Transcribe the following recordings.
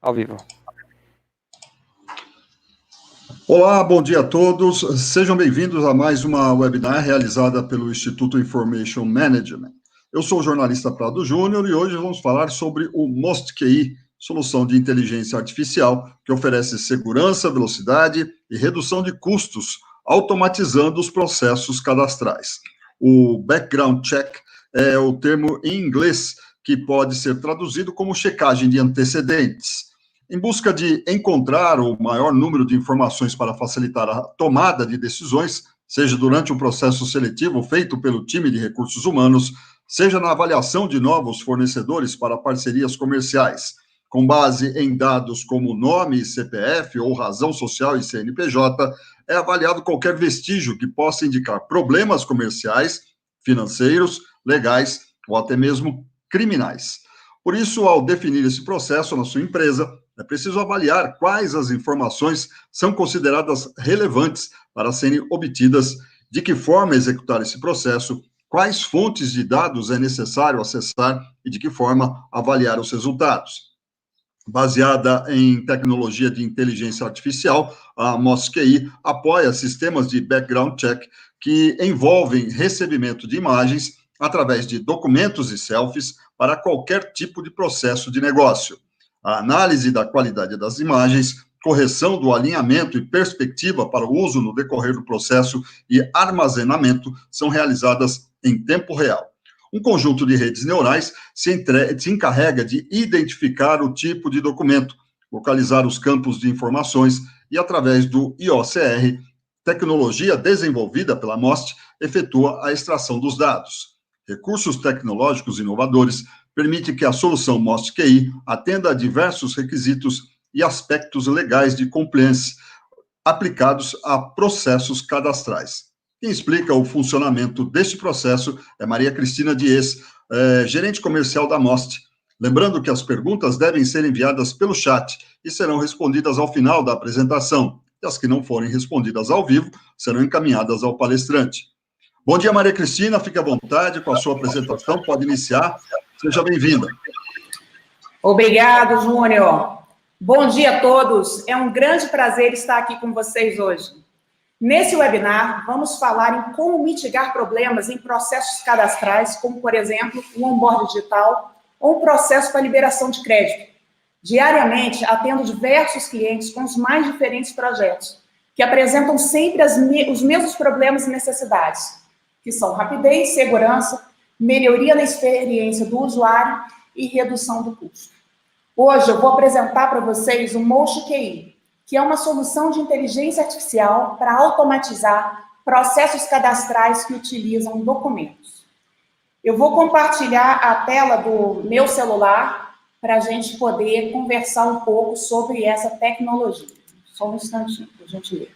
Ao vivo. Olá, bom dia a todos. Sejam bem-vindos a mais uma webinar realizada pelo Instituto Information Management. Eu sou o jornalista Prado Júnior e hoje vamos falar sobre o MostQI, solução de inteligência artificial que oferece segurança, velocidade e redução de custos, automatizando os processos cadastrais. O background check é o termo em inglês que pode ser traduzido como checagem de antecedentes. Em busca de encontrar o maior número de informações para facilitar a tomada de decisões, seja durante um processo seletivo feito pelo time de recursos humanos, seja na avaliação de novos fornecedores para parcerias comerciais, com base em dados como nome, CPF ou razão social e CNPJ, é avaliado qualquer vestígio que possa indicar problemas comerciais, financeiros, legais ou até mesmo criminais. Por isso, ao definir esse processo na sua empresa, é preciso avaliar quais as informações são consideradas relevantes para serem obtidas, de que forma executar esse processo, quais fontes de dados é necessário acessar e de que forma avaliar os resultados. Baseada em tecnologia de inteligência artificial, a MostQI apoia sistemas de background check que envolvem recebimento de imagens através de documentos e selfies para qualquer tipo de processo de negócio. A análise da qualidade das imagens, correção do alinhamento e perspectiva para o uso no decorrer do processo e armazenamento são realizadas em tempo real. Um conjunto de redes neurais se encarrega de identificar o tipo de documento, localizar os campos de informações e, através do IOCR, tecnologia desenvolvida pela MOST, efetua a extração dos dados. Recursos tecnológicos inovadores permitem que a solução MostQI atenda a diversos requisitos e aspectos legais de compliance aplicados a processos cadastrais. Quem explica o funcionamento deste processo é Maria Cristina Dias, gerente comercial da MOST. Lembrando que as perguntas devem ser enviadas pelo chat e serão respondidas ao final da apresentação. E as que não forem respondidas ao vivo serão encaminhadas ao palestrante. Bom dia, Maria Cristina, fique à vontade com a sua apresentação, pode iniciar. Seja bem-vinda. Obrigado, Júnior. Bom dia a todos. É um grande prazer estar aqui com vocês hoje. Nesse webinar, vamos falar em como mitigar problemas em processos cadastrais, como, por exemplo, um onboard digital ou um processo para liberação de crédito. Diariamente, atendo diversos clientes com os mais diferentes projetos, que apresentam sempre os mesmos problemas e necessidades, que são rapidez, segurança, melhoria na experiência do usuário e redução do custo. Hoje eu vou apresentar para vocês o MostQI, que é uma solução de inteligência artificial para automatizar processos cadastrais que utilizam documentos. Eu vou compartilhar a tela do meu celular para a gente poder conversar um pouco sobre essa tecnologia. Só um instantinho, por gentileza.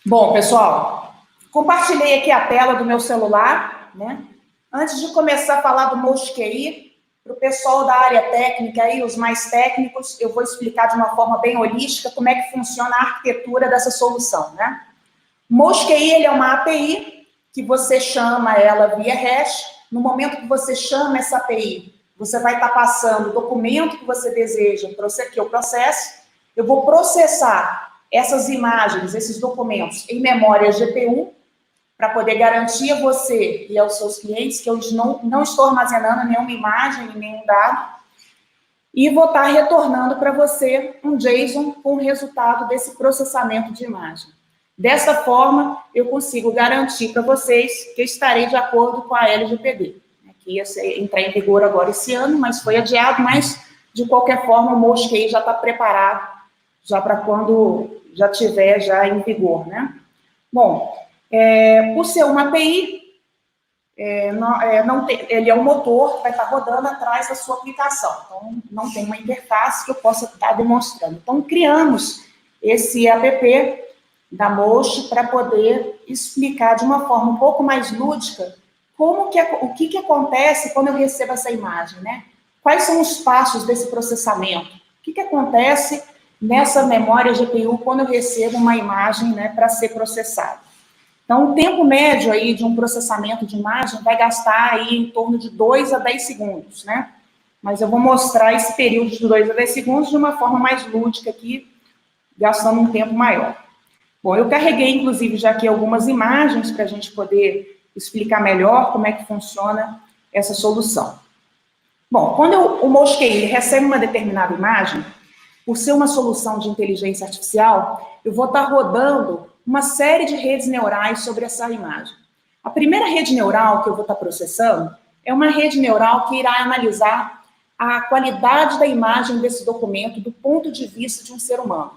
Bom, pessoal, compartilhei aqui a tela do meu celular, né? Antes de começar a falar do MostQI, para o pessoal da área técnica aí, os mais técnicos, eu vou explicar de uma forma bem holística como é que funciona a arquitetura dessa solução, né? MostQI, ele é uma API que você chama ela via hash. No momento que você chama essa API, você vai estar passando o documento que você deseja que eu processe. Eu vou processar essas imagens, esses documentos em memória GPU, para poder garantir a você e aos seus clientes que eu não estou armazenando nenhuma imagem, nenhum dado, e vou estar retornando para você um JSON com o resultado desse processamento de imagem. Dessa forma, eu consigo garantir para vocês que estarei de acordo com a LGPD, que ia entrar em vigor agora esse ano, mas foi adiado, mas, de qualquer forma, o MostQI já está preparado, já para quando já estiver já em vigor, né? Bom, por ser uma API, ele é um motor que vai estar rodando atrás da sua aplicação. Então, não tem uma interface que eu possa estar demonstrando. Então, criamos esse app da Most para poder explicar de uma forma um pouco mais lúdica o que acontece quando eu recebo essa imagem, né? Quais são os passos desse processamento? O que acontece nessa memória GPU quando eu recebo uma imagem, né, para ser processada. Então, o tempo médio aí de um processamento de imagem vai gastar aí em torno de 2 a 10 segundos, né? Mas eu vou mostrar esse período de 2 a 10 segundos de uma forma mais lúdica aqui, gastando um tempo maior. Bom, eu carreguei, inclusive, já aqui algumas imagens para a gente poder explicar melhor como é que funciona essa solução. Bom, quando o Mosquei recebe uma determinada imagem, por ser uma solução de inteligência artificial, eu vou estar rodando uma série de redes neurais sobre essa imagem. A primeira rede neural que eu vou estar processando é uma rede neural que irá analisar a qualidade da imagem desse documento do ponto de vista de um ser humano.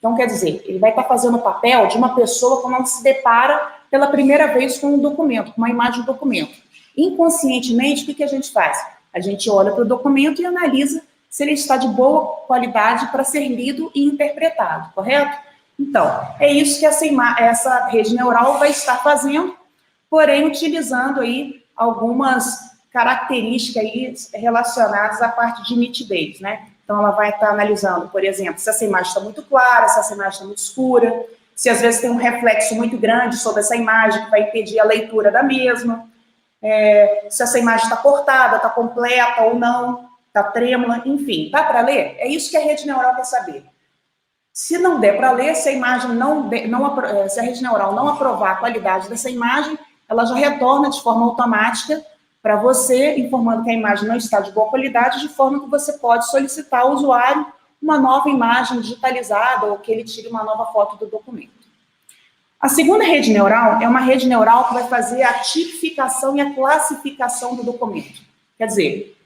Então, quer dizer, ele vai estar fazendo o papel de uma pessoa que não se depara pela primeira vez com um documento, com uma imagem do documento. Inconscientemente, o que a gente faz? A gente olha para o documento e analisa se ele está de boa qualidade para ser lido e interpretado, correto? Então, é isso que essa rede neural vai estar fazendo, porém utilizando aí algumas características aí relacionadas à parte de nitidez, né? Então, ela vai estar analisando, por exemplo, se essa imagem está muito clara, se essa imagem está muito escura, se às vezes tem um reflexo muito grande sobre essa imagem que vai impedir a leitura da mesma, se essa imagem está cortada, está completa ou não, está trêmula, enfim, dá para ler? É isso que a rede neural quer saber. Se não der para ler, se a imagem se a rede neural não aprovar a qualidade dessa imagem, ela já retorna de forma automática para você, informando que a imagem não está de boa qualidade, de forma que você pode solicitar ao usuário uma nova imagem digitalizada ou que ele tire uma nova foto do documento. A segunda rede neural é uma rede neural que vai fazer a tipificação e a classificação do documento. Quer dizer,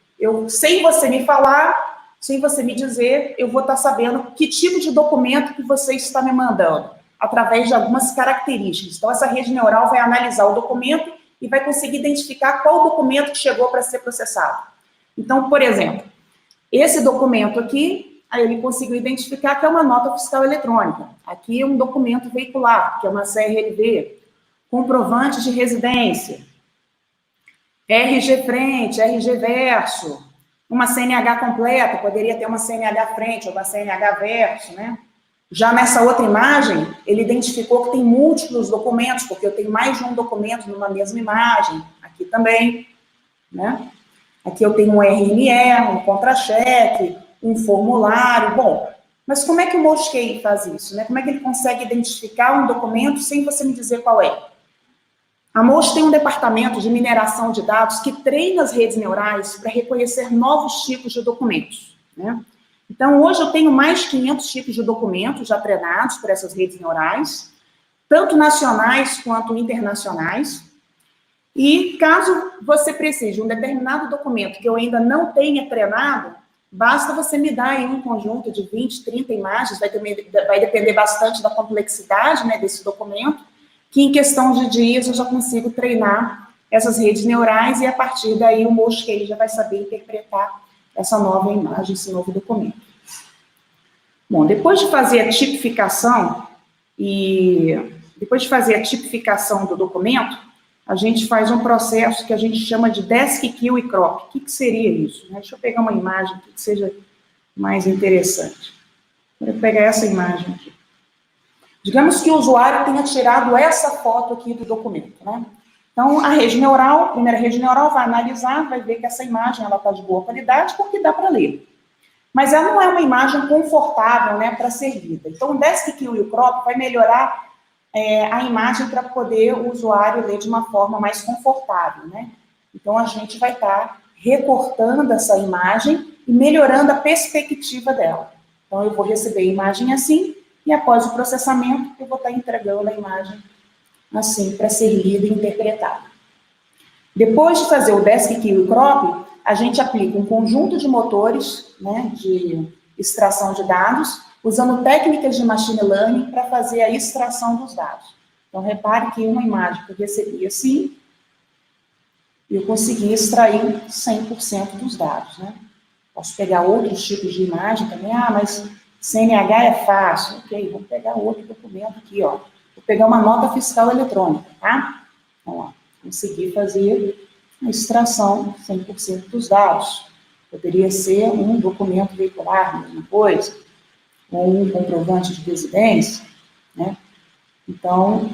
sem você me falar, sem você me dizer, eu vou estar sabendo que tipo de documento que você está me mandando, através de algumas características. Então, essa rede neural vai analisar o documento e vai conseguir identificar qual documento que chegou para ser processado. Então, por exemplo, esse documento aqui, aí ele conseguiu identificar que é uma nota fiscal eletrônica. Aqui é um documento veicular, que é uma CRLV, comprovante de residência, RG frente, RG verso, uma CNH completa, poderia ter uma CNH frente ou uma CNH verso, né? Já nessa outra imagem, ele identificou que tem múltiplos documentos, porque eu tenho mais de um documento numa mesma imagem, aqui também, né? Aqui eu tenho um RME, um contra-cheque, um formulário, bom, mas como é que o Mosquei faz isso, né? Como é que ele consegue identificar um documento sem você me dizer qual é? A Mosh tem um departamento de mineração de dados que treina as redes neurais para reconhecer novos tipos de documentos, né? Então, hoje eu tenho mais de 500 tipos de documentos já treinados por essas redes neurais, tanto nacionais quanto internacionais. E caso você precise de um determinado documento que eu ainda não tenha treinado, basta você me dar aí um conjunto de 20, 30 imagens, vai depender bastante da complexidade, né, desse documento, que em questão de dias eu já consigo treinar essas redes neurais e a partir daí o Mosquei já vai saber interpretar essa nova imagem, esse novo documento. Bom, depois de fazer a tipificação do documento, a gente faz um processo que a gente chama de desk kill e crop. O que seria isso? Deixa eu pegar uma imagem que seja mais interessante. Vou pegar essa imagem aqui. Digamos que o usuário tenha tirado essa foto aqui do documento, né? Então, a primeira rede neural vai analisar, vai ver que essa imagem está de boa qualidade, porque dá para ler. Mas ela não é uma imagem confortável, né, para ser lida. Então, o desk kill e o crop vai melhorar a imagem para poder o usuário ler de uma forma mais confortável, né? Então, a gente vai estar recortando essa imagem e melhorando a perspectiva dela. Então, eu vou receber a imagem assim, e após o processamento, eu vou estar entregando a imagem assim, para ser lida e interpretada. Depois de fazer o desk kill e crop, a gente aplica um conjunto de motores, né, de extração de dados, usando técnicas de machine learning para fazer a extração dos dados. Então, repare que uma imagem que eu recebi assim, eu consegui extrair 100% dos dados, né? Posso pegar outros tipos de imagem também, mas CNH é fácil, ok, vou pegar outro documento aqui, ó. Vou pegar uma nota fiscal eletrônica, tá? Então, ó, consegui fazer a extração 100% dos dados. Poderia ser um documento veicular, mesma coisa. ou um comprovante de residência, né? Então,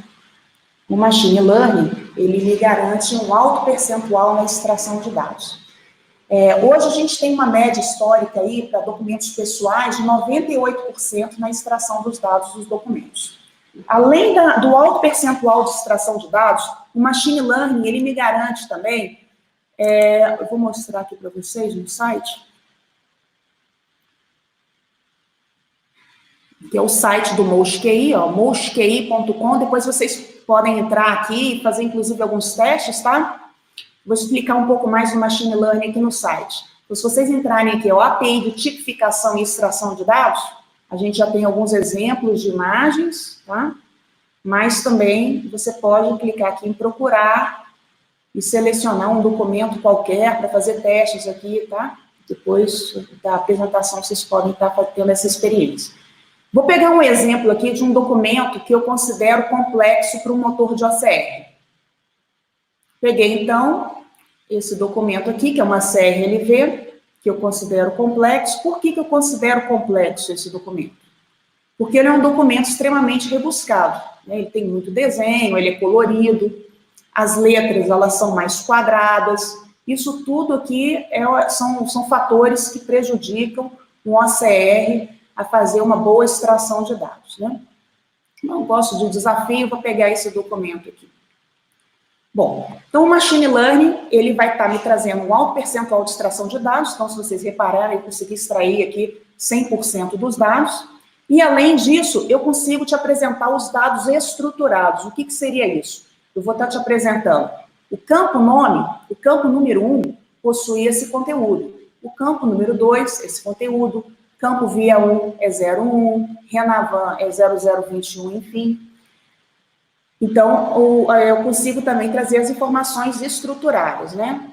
o Machine Learning, ele me garante um alto percentual na extração de dados. Hoje a gente tem uma média histórica aí para documentos pessoais de 98% na extração dos dados dos documentos. Além do alto percentual de extração de dados, o Machine Learning, ele me garante também, eu vou mostrar aqui para vocês no site, que é o site do MouseQI, mouseki.com. Depois vocês podem entrar aqui e fazer, inclusive, alguns testes, tá? Vou explicar um pouco mais do Machine Learning aqui no site. Então, se vocês entrarem aqui, a API de tipificação e extração de dados, a gente já tem alguns exemplos de imagens, tá? Mas também você pode clicar aqui em procurar e selecionar um documento qualquer para fazer testes aqui, tá? Depois da apresentação, vocês podem estar tendo essa experiência. Vou pegar um exemplo aqui de um documento que eu considero complexo para um motor de OCR. Peguei, então, esse documento aqui, que é uma CRLV, que eu considero complexo. Por que eu considero complexo esse documento? Porque ele é um documento extremamente rebuscado, né? Ele tem muito desenho, ele é colorido, as letras, elas são mais quadradas. Isso tudo aqui são fatores que prejudicam o OCR a fazer uma boa extração de dados, né? Não gosto de desafio, vou pegar esse documento aqui. Bom, então o Machine Learning, ele vai estar me trazendo um alto percentual de extração de dados, então se vocês repararem, eu consegui extrair aqui 100% dos dados, e além disso, eu consigo te apresentar os dados estruturados. O que seria isso? Eu vou estar te apresentando o campo nome, o campo número 1 possui esse conteúdo, o campo número 2, esse conteúdo, campo via 1 é 01, Renavan é 0021, enfim. Então, eu consigo também trazer as informações estruturadas, né?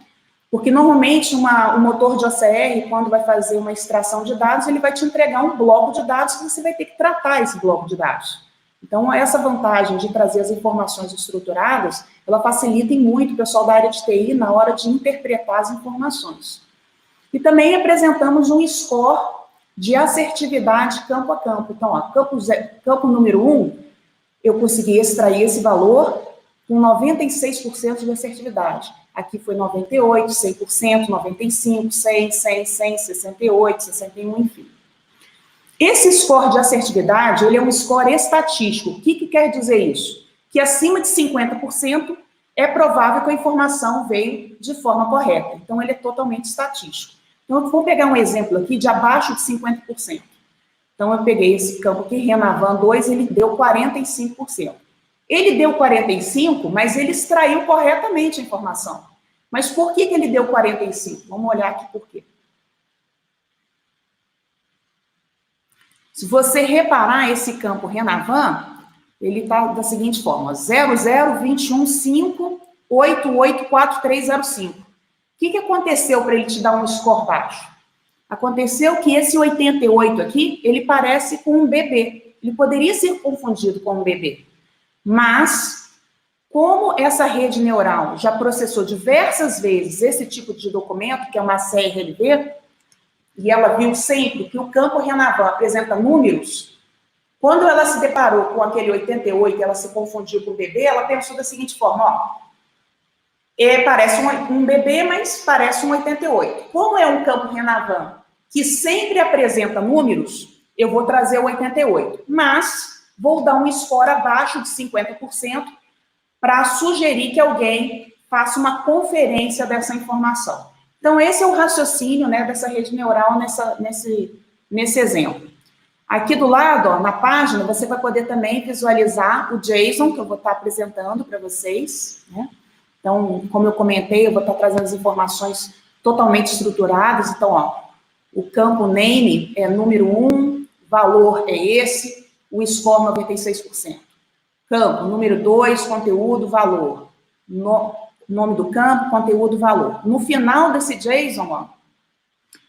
Porque, normalmente, um motor de OCR, quando vai fazer uma extração de dados, ele vai te entregar um bloco de dados que você vai ter que tratar esse bloco de dados. Então, essa vantagem de trazer as informações estruturadas, ela facilita muito o pessoal da área de TI na hora de interpretar as informações. E também apresentamos um score de assertividade campo a campo. Então, ó, campo número 1, eu consegui extrair esse valor com 96% de assertividade. Aqui foi 98%, 100%, 95%, 100%, 100%, 100%, 68%, 61%, enfim. Esse score de assertividade, ele é um score estatístico. O que quer dizer isso? Que acima de 50% é provável que a informação veio de forma correta. Então, ele é totalmente estatístico. Então, eu vou pegar um exemplo aqui de abaixo de 50%. Então, eu peguei esse campo aqui, Renavan 2, ele deu 45%. Ele deu 45%, mas ele extraiu corretamente a informação. Mas por que ele deu 45%? Vamos olhar aqui por quê. Se você reparar esse campo Renavan, ele está da seguinte forma, 002158884305. O que aconteceu para ele te dar um score baixo? Aconteceu que esse 88 aqui, ele parece com um bebê. Ele poderia ser confundido com um bebê. Mas, como essa rede neural já processou diversas vezes esse tipo de documento, que é uma CRLV, e ela viu sempre que o campo Renavan apresenta números, quando ela se deparou com aquele 88, ela se confundiu com o bebê, ela pensou da seguinte forma, ó, parece um bebê, mas parece um 88. Como é um campo Renavan que sempre apresenta números, eu vou trazer o 88, mas vou dar um score abaixo de 50% para sugerir que alguém faça uma conferência dessa informação. Então, esse é o raciocínio, né, dessa rede neural nesse exemplo. Aqui do lado, ó, na página, você vai poder também visualizar o JSON, que eu vou estar apresentando para vocês, né? Então, como eu comentei, eu vou estar trazendo as informações totalmente estruturadas. Então, ó, o campo name é número 1, valor é esse, o score 96%. Campo número 2, conteúdo, valor. Nome do campo, conteúdo, valor. No final desse JSON, ó,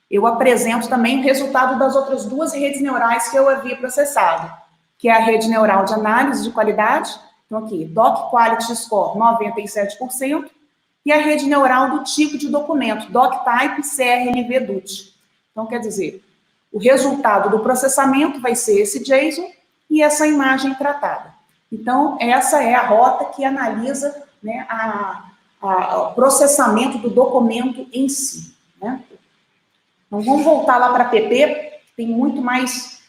eu apresento também o resultado das outras duas redes neurais que eu havia processado, que é a rede neural de análise de qualidade, então aqui, Doc Quality Score 97%, e a rede neural do tipo de documento, Doc Type CRLV DUT. Então, quer dizer, O resultado do processamento vai ser esse JSON e essa imagem tratada. Então, essa é a rota que analisa, né, o processamento do documento em si, né? Então, vamos voltar lá para a PP, tem muito mais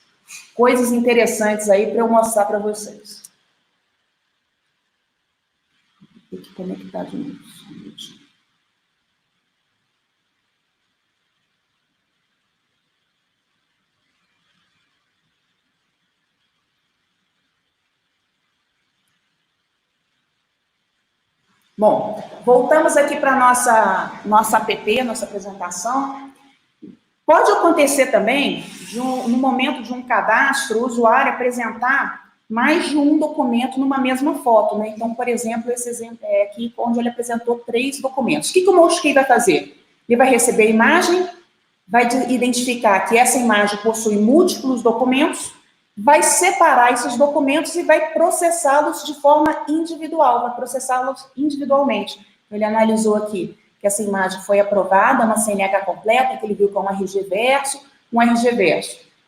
coisas interessantes aí para eu mostrar para vocês. Tem que conectar de novo. Bom, voltamos aqui para a nossa app, nossa apresentação. Pode acontecer também, no momento de um cadastro, o usuário apresentar mais de um documento numa mesma foto, né? Então, por exemplo, esse exemplo é aqui onde ele apresentou 3 documentos. O que o Mosquei vai fazer? Ele vai receber a imagem, vai identificar que essa imagem possui múltiplos documentos, vai separar esses documentos e vai processá-los de forma individual, vai processá-los individualmente. Ele analisou aqui que essa imagem foi aprovada, uma CNH completa, que ele viu com um RG verso,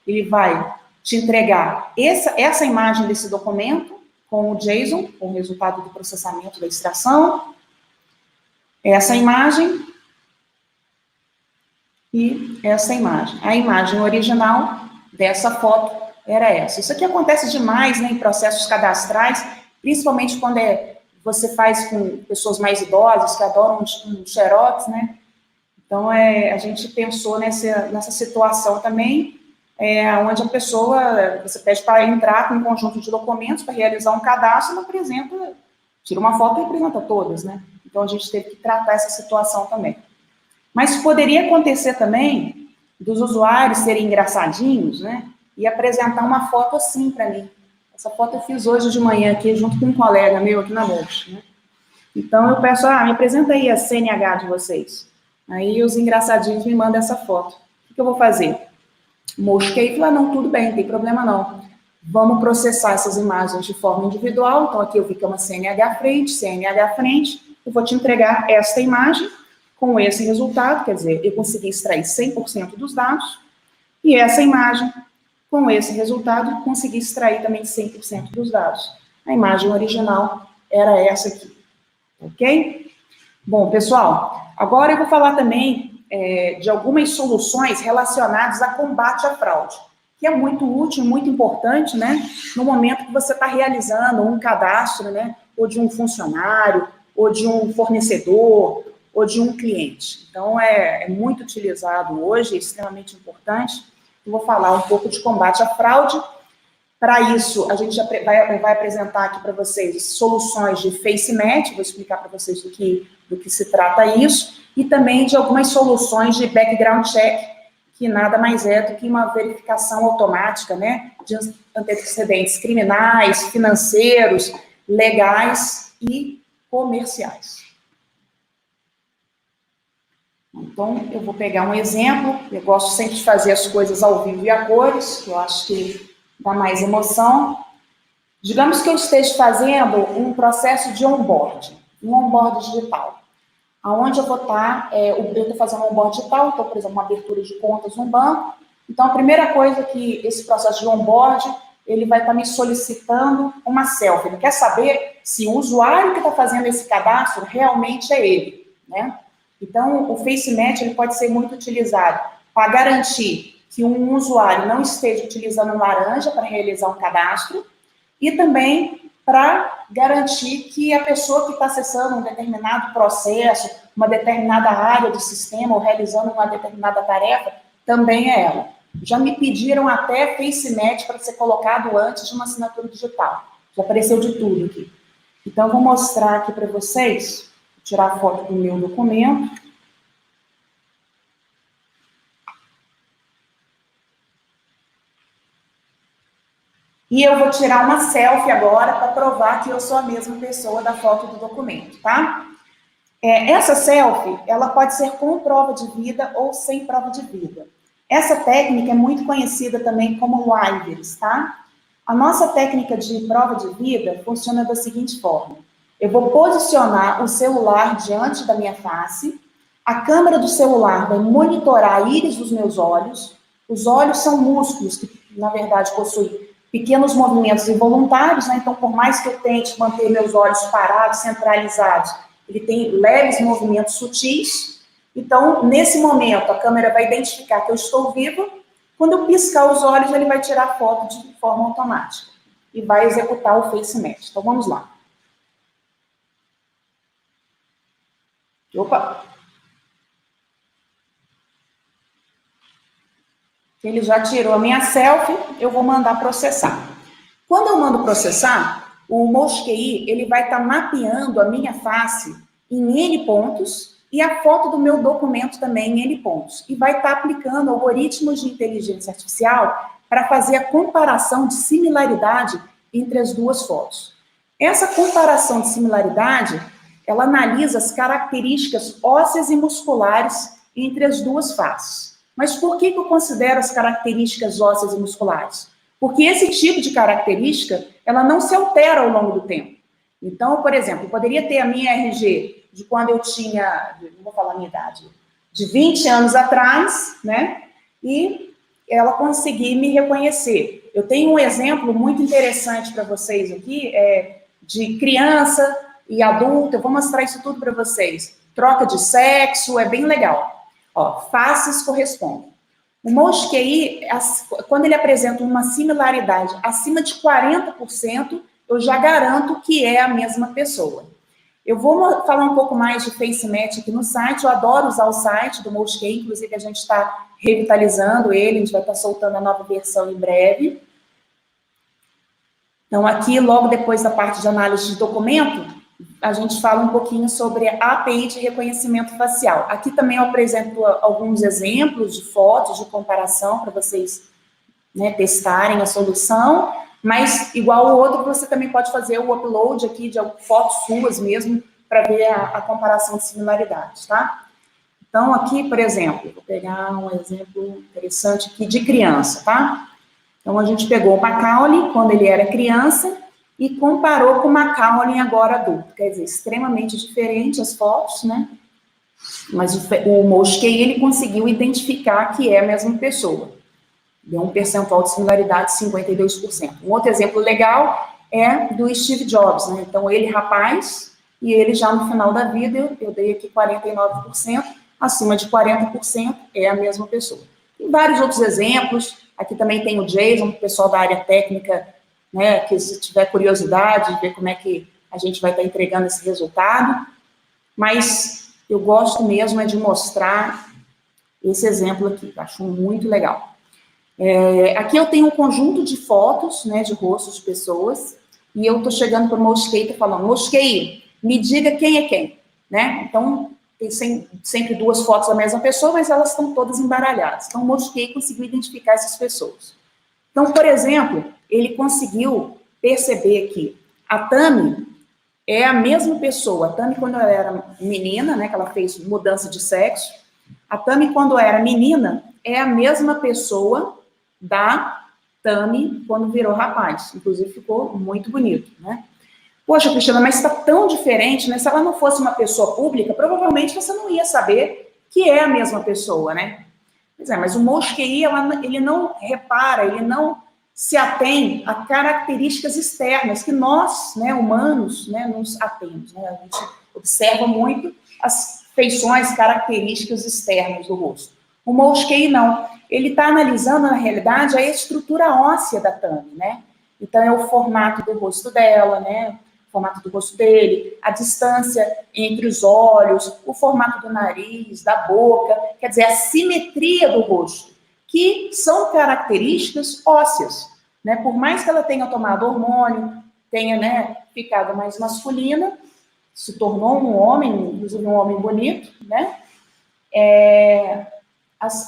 Ele vai te entregar essa imagem desse documento com o JSON, com o resultado do processamento da extração, essa imagem e essa imagem. A imagem original dessa foto era essa. Isso aqui acontece demais, né, em processos cadastrais, principalmente quando você faz com pessoas mais idosas, que adoram um xerox, né? Então, a gente pensou nessa situação também, onde a pessoa, você pede para entrar com um conjunto de documentos para realizar um cadastro, ela apresenta, tira uma foto e apresenta todas, né? Então, a gente teve que tratar essa situação também. Mas poderia acontecer também dos usuários serem engraçadinhos, né? E apresentar uma foto assim para mim. Essa foto eu fiz hoje de manhã aqui, junto com um colega meu aqui na Mocha, né? Então, eu peço, me apresenta aí a CNH de vocês. Aí, os engraçadinhos me mandam essa foto. O que eu vou fazer? Mosquei e falei, não, tudo bem, não tem problema não. Vamos processar essas imagens de forma individual. Então, aqui eu vi que é uma CNH frente, eu vou te entregar esta imagem com esse resultado, quer dizer, eu consegui extrair 100% dos dados, e essa imagem, com esse resultado, consegui extrair também 100% dos dados. A imagem original era essa aqui, ok? Bom, pessoal, agora eu vou falar também de algumas soluções relacionadas a combate à fraude, que é muito útil, muito importante, né, no momento que você está realizando um cadastro, né, ou de um funcionário, ou de um fornecedor, ou de um cliente. Então, é muito utilizado hoje, é extremamente importante. Eu vou falar um pouco de combate à fraude. Para isso, a gente vai apresentar aqui para vocês soluções de face match, vou explicar para vocês do que se trata isso, e também de algumas soluções de background check, que nada mais é do que uma verificação automática, né, de antecedentes criminais, financeiros, legais e comerciais. Então, eu vou pegar um exemplo, eu gosto sempre de fazer as coisas ao vivo e a cores, que eu acho que dá mais emoção. Digamos que eu esteja fazendo um processo de onboard, um onboard digital, onde eu vou estar, eu estou fazendo um onboard digital, então, por exemplo, uma abertura de contas no banco. Então, a primeira coisa que esse processo de onboard, ele vai estar me solicitando uma selfie. Ele quer saber se o usuário que está fazendo esse cadastro realmente é ele, né? Então, o face match ele pode ser muito utilizado para garantir que um usuário não esteja utilizando laranja para realizar um cadastro e também para garantir que a pessoa que está acessando um determinado processo, uma determinada área do sistema ou realizando uma determinada tarefa, também é ela. Já me pediram até face match para ser colocado antes de uma assinatura digital. Já apareceu de tudo aqui. Então, eu vou mostrar aqui para vocês. Vou tirar a foto do meu documento. E eu vou tirar uma selfie agora para provar que eu sou a mesma pessoa da foto do documento, tá? Essa selfie, ela pode ser com prova de vida ou sem prova de vida. Essa técnica é muito conhecida também como Liveris, tá? A nossa técnica de prova de vida funciona da seguinte forma. Eu vou posicionar o celular diante da minha face, a câmera do celular vai monitorar a íris dos meus olhos, Os olhos são músculos que, na verdade, possuem pequenos movimentos involuntários, né? Então, por mais que eu tente manter meus olhos parados, centralizados, ele tem leves movimentos sutis. Então, nesse momento, a câmera vai identificar que eu estou viva. Quando eu piscar os olhos, ele vai tirar a foto de forma automática e vai executar o face match. Então, vamos lá. Opa! Ele já tirou a minha selfie, eu vou mandar processar. Quando eu mando processar, o MotionQI, ele vai estar mapeando a minha face em N pontos e a foto do meu documento também em N pontos. E vai estar aplicando algoritmos de inteligência artificial para fazer a comparação de similaridade entre as duas fotos. Essa comparação de similaridade, ela analisa as características ósseas e musculares entre as duas faces. Mas por que eu considero as características ósseas e musculares? Porque esse tipo de característica, ela não se altera ao longo do tempo. Então, por exemplo, eu poderia ter a minha RG de quando eu tinha, não vou falar a minha idade, de 20 anos atrás, né? E ela conseguir me reconhecer. Eu tenho um exemplo muito interessante para vocês aqui, de criança e adulto. Eu vou mostrar isso tudo para vocês. Troca de sexo, é bem legal. Ó, faces correspondem. O MotionQI, quando ele apresenta uma similaridade acima de 40%, eu já garanto que é a mesma pessoa. Eu vou falar um pouco mais de Face Match aqui no site. Eu adoro usar o site do MotionQI, inclusive a gente está revitalizando ele, a gente vai estar soltando a nova versão em breve. Então, aqui, logo depois da parte de análise de documento, a gente fala um pouquinho sobre a API de reconhecimento facial. Aqui também eu apresento alguns exemplos de fotos de comparação para vocês, né, testarem a solução, mas igual o outro, você também pode fazer o upload aqui de fotos suas mesmo para ver a comparação de similaridades, tá? Então, aqui, por exemplo, vou pegar um exemplo interessante aqui de criança, tá? Então, a gente pegou o Macaulay quando ele era criança e comparou com o Macaulay agora adulto. Quer dizer, extremamente diferente as fotos, né? Mas o MotionQI, ele conseguiu identificar que é a mesma pessoa. Deu um percentual de similaridade de 52%. Um outro exemplo legal é do Steve Jobs, né? Então, ele rapaz e ele já no final da vida, eu dei aqui 49%, acima de 40% é a mesma pessoa. Tem vários outros exemplos. Aqui também tem o Jason, o pessoal da área técnica, né, que se tiver curiosidade de ver como é que a gente vai estar entregando esse resultado, mas eu gosto mesmo é de mostrar esse exemplo aqui, acho muito legal. Aqui eu tenho um conjunto de fotos, né, de rostos de pessoas, e eu estou chegando para o MotionQI e falando, MotionQI, me diga quem é quem, né? Então, tem sempre duas fotos da mesma pessoa, mas elas estão todas embaralhadas. Então, o MotionQI conseguiu identificar essas pessoas. Então, por exemplo, ele conseguiu perceber que a Tami é a mesma pessoa. A Tami, quando ela era menina, né, que ela fez mudança de sexo, a Tami, quando era menina, é a mesma pessoa da Tami quando virou rapaz. Inclusive, ficou muito bonito, né? Poxa, Cristina, mas está tão diferente, né? Se ela não fosse uma pessoa pública, provavelmente você não ia saber que é a mesma pessoa, né? Pois é, mas o MotionQI, ele não repara, ele não se atém a características externas que nós, né, humanos, né, nos atemos, né? A gente observa muito as feições, características externas do rosto. O MotionQI não. Ele está analisando, na realidade, a estrutura óssea da Tami, né? Então, é o formato do rosto dela, né? O formato do rosto dele, a distância entre os olhos, o formato do nariz, da boca, quer dizer, a simetria do rosto, que são características ósseas, né? Por mais que ela tenha tomado hormônio, tenha, né, ficado mais masculina, se tornou um homem, inclusive um homem bonito, né?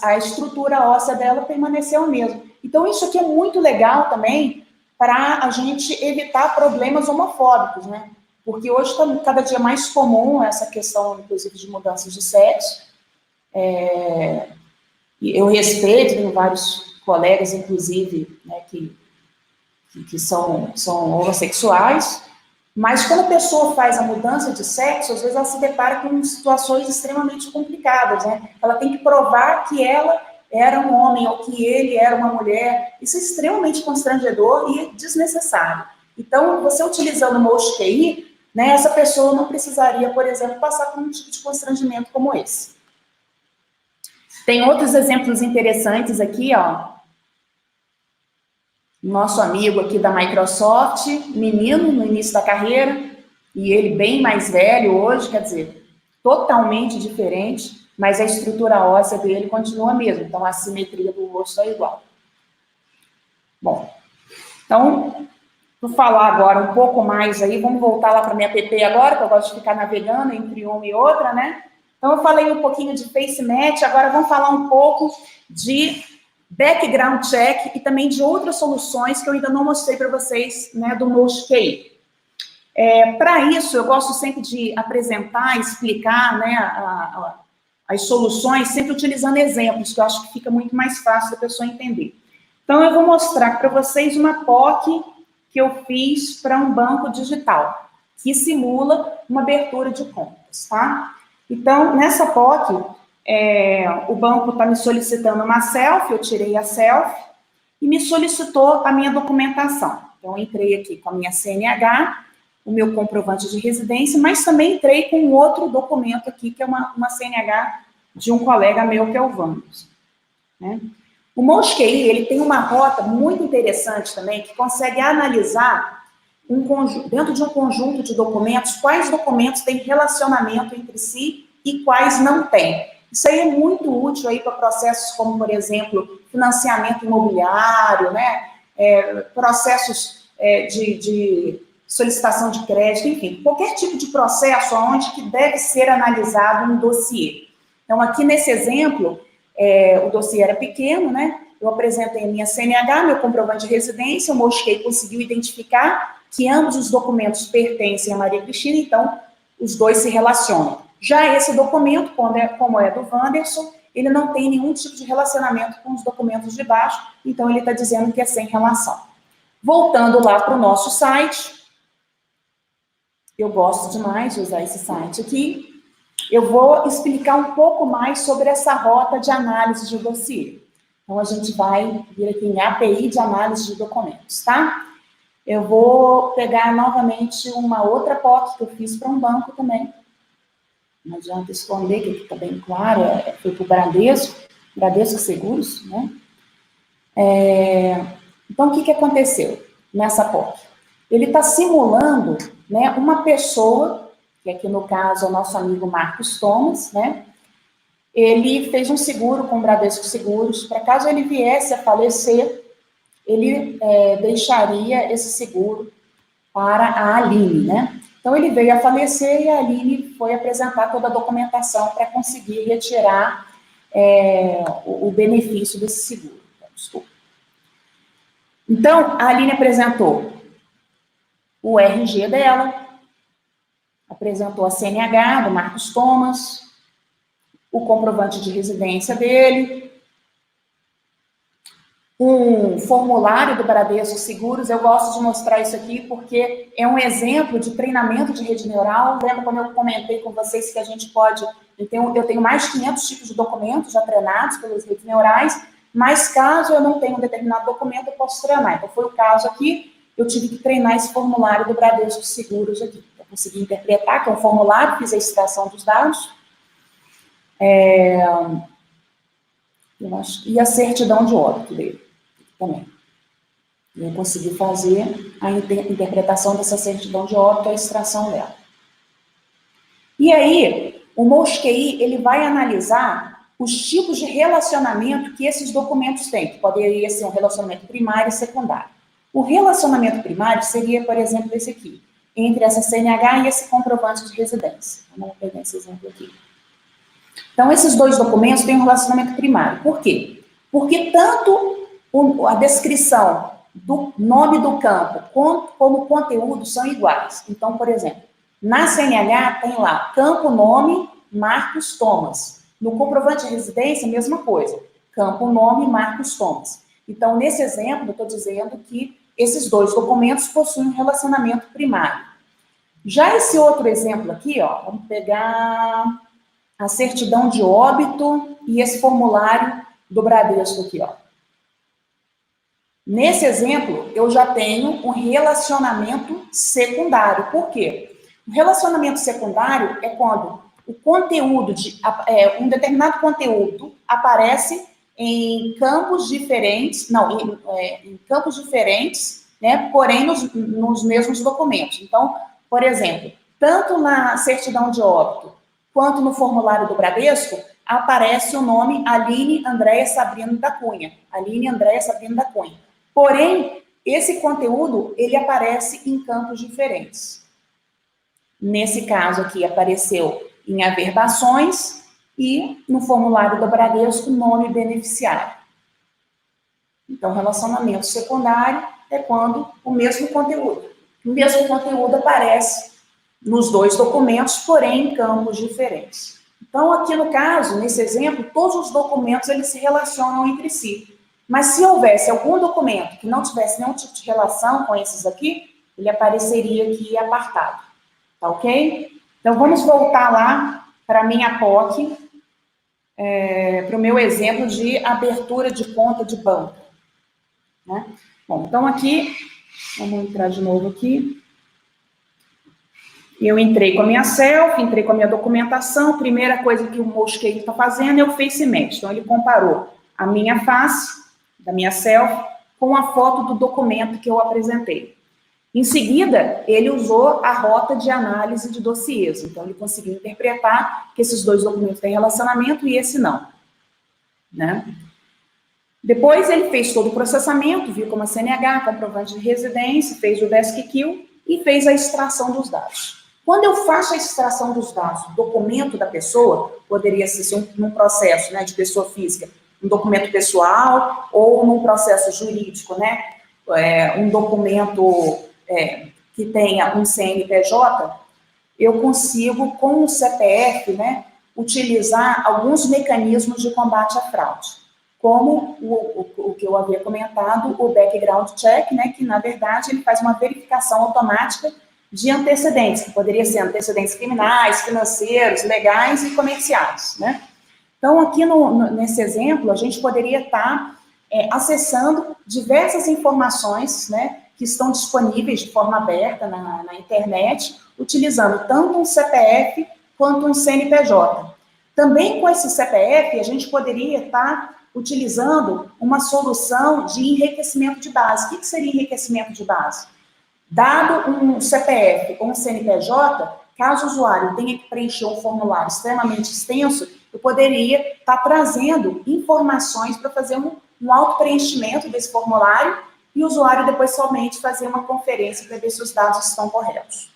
A estrutura óssea dela permaneceu a mesma. Então, isso aqui é muito legal também para a gente evitar problemas homofóbicos, né? Porque hoje está cada dia mais comum essa questão, inclusive, de mudanças de sexo. Eu respeito, tenho vários colegas, inclusive, né, que são homossexuais, mas quando a pessoa faz a mudança de sexo, às vezes ela se depara com situações extremamente complicadas, né? Ela tem que provar que ela era um homem ou que ele era uma mulher. Isso é extremamente constrangedor e desnecessário. Então, você utilizando o MostQI, né, essa pessoa não precisaria, por exemplo, passar por um tipo de constrangimento como esse. Tem outros exemplos interessantes aqui, ó. Nosso amigo aqui da Microsoft, menino no início da carreira, e ele bem mais velho hoje, quer dizer, totalmente diferente, mas a estrutura óssea dele continua a mesma, então a simetria do rosto é igual. Bom, então, vou falar agora um pouco mais aí, vamos voltar lá para a minha app agora, que eu gosto de ficar navegando entre uma e outra, né? Então, eu falei um pouquinho de Face Match, agora vamos falar um pouco de background check e também de outras soluções que eu ainda não mostrei para vocês, né, do MostQI. Para isso, eu gosto sempre de apresentar, explicar, né, as soluções, sempre utilizando exemplos, que eu acho que fica muito mais fácil da pessoa entender. Então, eu vou mostrar para vocês uma POC que eu fiz para um banco digital, que simula uma abertura de contas, tá? Então, nessa POC, o banco está me solicitando uma selfie, eu tirei a selfie, e me solicitou a minha documentação. Então, eu entrei aqui com a minha CNH, o meu comprovante de residência, mas também entrei com um outro documento aqui, que é uma CNH de um colega meu, que é o Vandos, né? O MostQI, ele tem uma rota muito interessante também, que consegue analisar dentro de um conjunto de documentos, quais documentos têm relacionamento entre si e quais não têm. Isso aí é muito útil aí para processos como, por exemplo, financiamento imobiliário, né? Processos de solicitação de crédito, enfim, qualquer tipo de processo onde que deve ser analisado um dossiê. Então, aqui nesse exemplo, o dossiê era pequeno, né? Eu apresentei a minha CNH, meu comprovante de residência, o MostQI conseguiu identificar que ambos os documentos pertencem a Maria Cristina, então os dois se relacionam. Já esse documento, como é do Wanderson, ele não tem nenhum tipo de relacionamento com os documentos de baixo, então ele está dizendo que é sem relação. Voltando lá para o nosso site, eu gosto demais de usar esse site aqui, eu vou explicar um pouco mais sobre essa rota de análise de dossiê. Então, a gente vai vir aqui em API de análise de documentos, tá? Eu vou pegar novamente uma outra POC que eu fiz para um banco também. Não adianta esconder, que aqui está bem claro, foi para o Bradesco Seguros, né? Então, o que aconteceu nessa POC? Ele está simulando, né, uma pessoa, que aqui no caso é o nosso amigo Marcos Thomas, né? Ele fez um seguro com o Bradesco Seguros, para caso ele viesse a falecer, ele deixaria esse seguro para a Aline, né? Então, ele veio a falecer e a Aline foi apresentar toda a documentação para conseguir retirar o benefício desse seguro. Desculpa. Então, a Aline apresentou o RG dela, apresentou a CNH do Marcos Thomas, o comprovante de residência dele, um formulário do Bradesco Seguros. Eu gosto de mostrar isso aqui porque é um exemplo de treinamento de rede neural. Lembra quando eu comentei com vocês que a gente pode... Eu tenho mais de 500 tipos de documentos já treinados pelas redes neurais, mas caso eu não tenha um determinado documento, eu posso treinar. Então, foi o caso aqui, eu tive que treinar esse formulário do Bradesco Seguros aqui. Eu consegui interpretar, que é um formulário, fiz a extração dos dados, e a certidão de óbito dele também. Eu consegui fazer a interpretação dessa certidão de óbito, a extração dela. E aí, o MostQI, ele vai analisar os tipos de relacionamento que esses documentos têm, que poderia ser um relacionamento primário e secundário. O relacionamento primário seria, por exemplo, esse aqui, entre essa CNH e esse comprovante de residência. Vamos pegar esse exemplo aqui. Então, esses dois documentos têm um relacionamento primário. Por quê? Porque tanto a descrição do nome do campo como o conteúdo são iguais. Então, por exemplo, na CNH tem lá campo nome Marcos Thomas. No comprovante de residência, mesma coisa. Campo nome Marcos Thomas. Então, nesse exemplo, eu estou dizendo que esses dois documentos possuem um relacionamento primário. Já esse outro exemplo aqui, ó, vamos pegar a certidão de óbito e esse formulário do Bradesco aqui, ó. Nesse exemplo, eu já tenho um relacionamento secundário. Por quê? O relacionamento secundário é quando o conteúdo um determinado conteúdo aparece em campos diferentes, em campos diferentes, né, porém nos mesmos documentos. Então, por exemplo, tanto na certidão de óbito quanto no formulário do Bradesco, aparece o nome Aline Andréia Sabrino da Cunha. Aline Andréia Sabrino da Cunha. Porém, esse conteúdo, ele aparece em campos diferentes. Nesse caso aqui, apareceu em averbações e no formulário do Bradesco, nome beneficiário. Então, relacionamento secundário é quando o mesmo conteúdo aparece nos dois documentos, porém em campos diferentes. Então, aqui no caso, nesse exemplo, todos os documentos eles se relacionam entre si. Mas se houvesse algum documento que não tivesse nenhum tipo de relação com esses aqui, ele apareceria aqui apartado. Tá ok? Então, vamos voltar lá para a minha POC, para o meu exemplo de abertura de conta de banco. Né? Bom, então aqui, vamos entrar de novo aqui. Eu entrei com a minha selfie, entrei com a minha documentação. Primeira coisa que o Mosqueiro está fazendo é o Face Match. Então, ele comparou a minha face, da minha selfie, com a foto do documento que eu apresentei. Em seguida, ele usou a rota de análise de dossiês. Então, ele conseguiu interpretar que esses dois documentos têm relacionamento e esse não. Né? Depois, ele fez todo o processamento, viu como a CNH, comprovante de residência, fez o DESC-Q e fez a extração dos dados. Quando eu faço a extração dos dados do documento da pessoa, poderia ser num processo, né, de pessoa física, um documento pessoal ou num processo jurídico, né, um documento que tenha um CNPJ, eu consigo, com o CPF, né, utilizar alguns mecanismos de combate à fraude, como o que eu havia comentado, o background check, né, que, na verdade, ele faz uma verificação automática de antecedentes, que poderia ser antecedentes criminais, financeiros, legais e comerciais, né? Então, aqui nesse exemplo, a gente poderia estar acessando diversas informações, né, que estão disponíveis de forma aberta na internet, utilizando tanto um CPF quanto um CNPJ. Também com esse CPF, a gente poderia estar utilizando uma solução de enriquecimento de base. O que seria enriquecimento de base? Dado um CPF ou um CNPJ, caso o usuário tenha que preencher um formulário extremamente extenso, eu poderia estar trazendo informações para fazer um auto-preenchimento desse formulário e o usuário depois somente fazer uma conferência para ver se os dados estão corretos.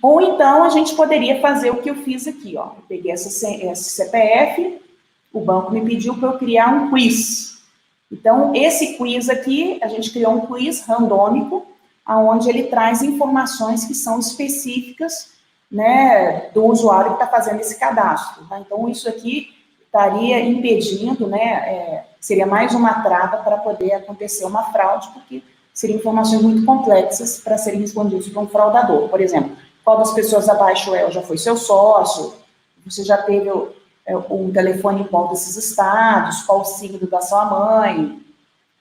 Ou então, a gente poderia fazer o que eu fiz aqui, ó. Eu peguei esse CPF, o banco me pediu para eu criar um quiz. Então, esse quiz aqui, a gente criou um quiz randômico, onde ele traz informações que são específicas, né, do usuário que está fazendo esse cadastro. Tá? Então, isso aqui estaria impedindo, né, seria mais uma trava para poder acontecer uma fraude, porque seriam informações muito complexas para serem respondidas por um fraudador. Por exemplo, qual das pessoas abaixo já foi seu sócio, você já teve o telefone em qual desses estados, qual o signo da sua mãe,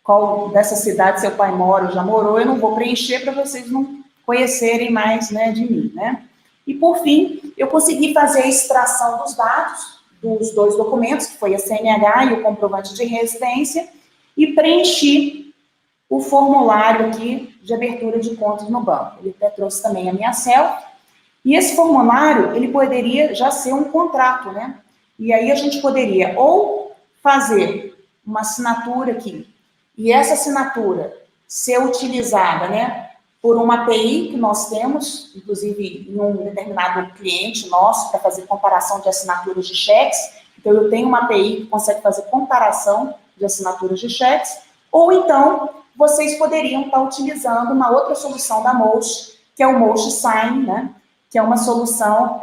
qual dessa cidade seu pai mora ou já morou, eu não vou preencher para vocês não conhecerem mais, né, de mim, né? E, por fim, eu consegui fazer a extração dos dados dos dois documentos, que foi a CNH e o comprovante de residência, e preenchi o formulário aqui de abertura de contas no banco. Ele até trouxe também a minha selfie, e esse formulário, ele poderia já ser um contrato, né? E aí a gente poderia ou fazer uma assinatura aqui, e essa assinatura ser utilizada, né, por uma API que nós temos, inclusive em um determinado cliente nosso, para fazer comparação de assinaturas de cheques. Então, eu tenho uma API que consegue fazer comparação de assinaturas de cheques, ou então, vocês poderiam estar utilizando uma outra solução da Most, que é o Most Sign, né, que é uma solução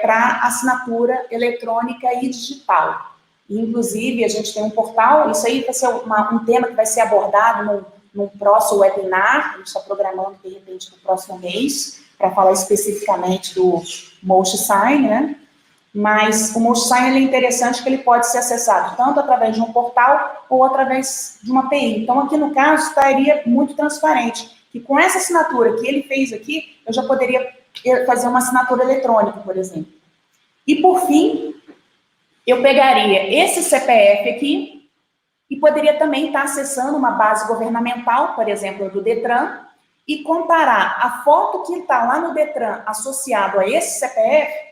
para assinatura eletrônica e digital. E, inclusive, a gente tem um portal, isso aí vai ser um tema que vai ser abordado num próximo webinar, a gente está programando, de repente, no próximo mês, para falar especificamente do Most Sign, né? mas o MotionSign ele é interessante que ele pode ser acessado tanto através de um portal ou através de uma API. Então, aqui no caso, estaria muito transparente, que com essa assinatura que ele fez aqui, eu já poderia fazer uma assinatura eletrônica, por exemplo. E, por fim, eu pegaria esse CPF aqui e poderia também estar acessando uma base governamental, por exemplo, do Detran, e comparar a foto que está lá no Detran associado a esse CPF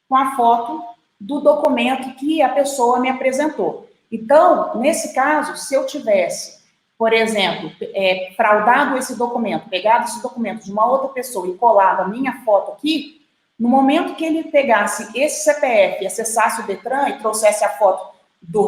com a foto do documento que a pessoa me apresentou. Então, nesse caso, se eu tivesse, por exemplo, fraudado esse documento, pegado esse documento de uma outra pessoa e colado a minha foto aqui, no momento que ele pegasse esse CPF e acessasse o Detran e trouxesse a foto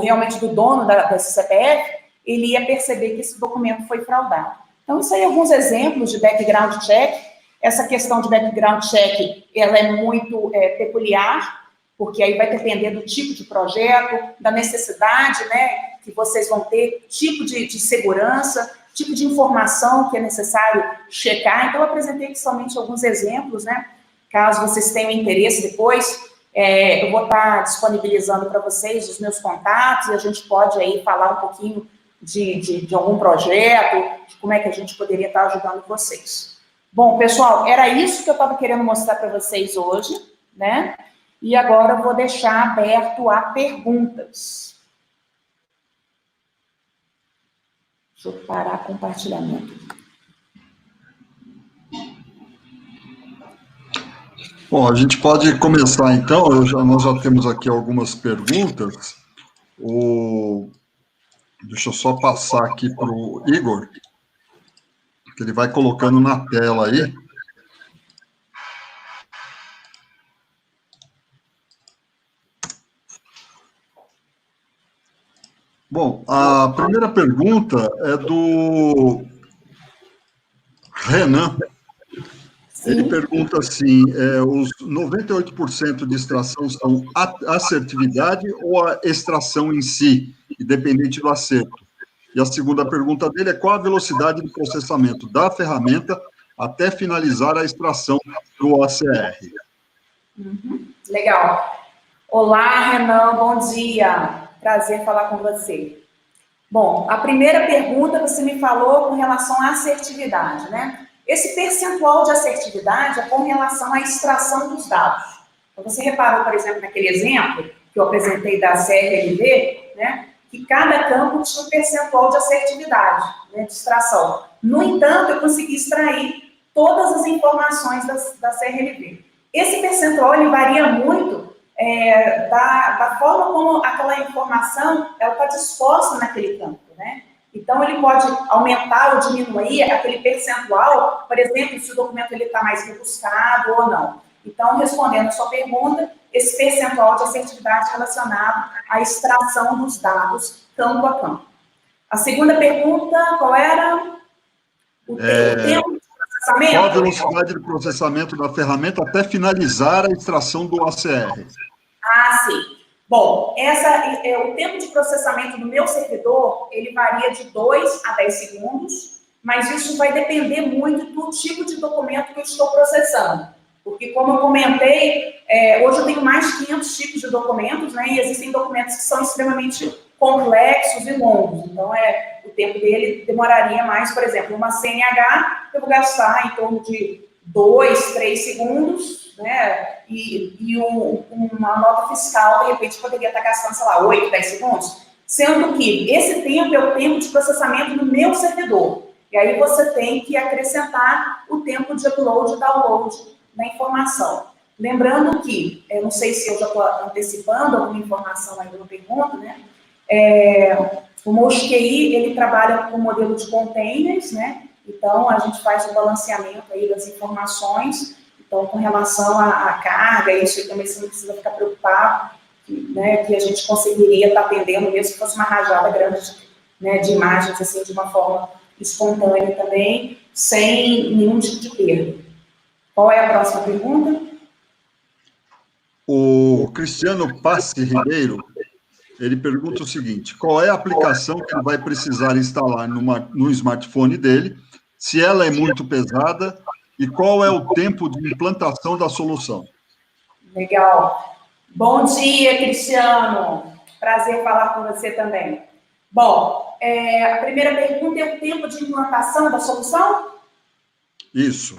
realmente do dono desse CPF, ele ia perceber que esse documento foi fraudado. Então, isso aí é alguns exemplos de background check. Essa questão de background check, ela é muito peculiar, porque aí vai depender do tipo de projeto, da necessidade, né, que vocês vão ter, tipo de segurança, tipo de informação que é necessário checar. Então, eu apresentei aqui somente alguns exemplos, né, caso vocês tenham interesse depois, eu vou estar disponibilizando para vocês os meus contatos e a gente pode aí falar um pouquinho de algum projeto, de como é que a gente poderia estar ajudando vocês. Bom, pessoal, era isso que eu estava querendo mostrar para vocês hoje, né? E agora eu vou deixar aberto a perguntas. Deixa eu parar o compartilhamento. Bom, a gente pode começar então. Nós já temos aqui algumas perguntas. Deixa eu só passar aqui para o Igor, que ele vai colocando na tela aí. Bom, a primeira pergunta é do Renan. Ele pergunta assim, os 98% de extração são assertividade ou a extração em si, independente do acerto? E a segunda pergunta dele é qual a velocidade de processamento da ferramenta até finalizar a extração do OCR? Legal. Olá, Renan, bom dia. Prazer falar com você. Bom, a primeira pergunta você me falou com relação à assertividade, né? Esse percentual de assertividade é com relação à extração dos dados. Então, você reparou, por exemplo, naquele exemplo que eu apresentei da CRLV, né? Que cada campo tinha um percentual de assertividade, né, de extração. No entanto, eu consegui extrair todas as informações da CRLV. Esse percentual ele varia muito da forma como aquela informação está disposta naquele campo, né? Então, ele pode aumentar ou diminuir aquele percentual, por exemplo, se o documento está mais rebuscado ou não. Então, respondendo a sua pergunta, esse percentual de assertividade relacionado à extração dos dados campo a campo. A segunda pergunta, qual era? O tempo de processamento? Qual a velocidade de processamento da ferramenta até finalizar a extração do ACR? Ah, sim. Bom, o tempo de processamento do meu servidor, ele varia de 2 a 10 segundos, mas isso vai depender muito do tipo de documento que eu estou processando. Porque, como eu comentei, hoje eu tenho mais de 500 tipos de documentos, né, e existem documentos que são extremamente complexos e longos. Então, o tempo dele demoraria mais, por exemplo, uma CNH, eu vou gastar em torno de 2, 3 segundos, né? E uma nota fiscal, de repente, poderia estar gastando, sei lá, 8, 10 segundos, sendo que esse tempo é o tempo de processamento do meu servidor. E aí você tem que acrescentar o tempo de upload e download da informação. Lembrando que, eu não sei se eu já estou antecipando alguma informação aí no pergunta, né? O MotionQI, ele trabalha com o modelo de containers, né? Então, a gente faz o balanceamento aí das informações. Então, com relação à carga, isso também você não precisa ficar preocupado, né, que a gente conseguiria estar atendendo, mesmo que fosse uma rajada grande, né, de imagens, assim, de uma forma espontânea também, sem nenhum tipo de perda. Qual é a próxima pergunta? O Cristiano Passi Ribeiro, ele pergunta o seguinte, qual é a aplicação que ele vai precisar instalar no smartphone dele, se ela é muito pesada, e qual é o tempo de implantação da solução? Legal. Bom dia, Cristiano. Prazer falar com você também. Bom, a primeira pergunta é o tempo de implantação da solução? Isso.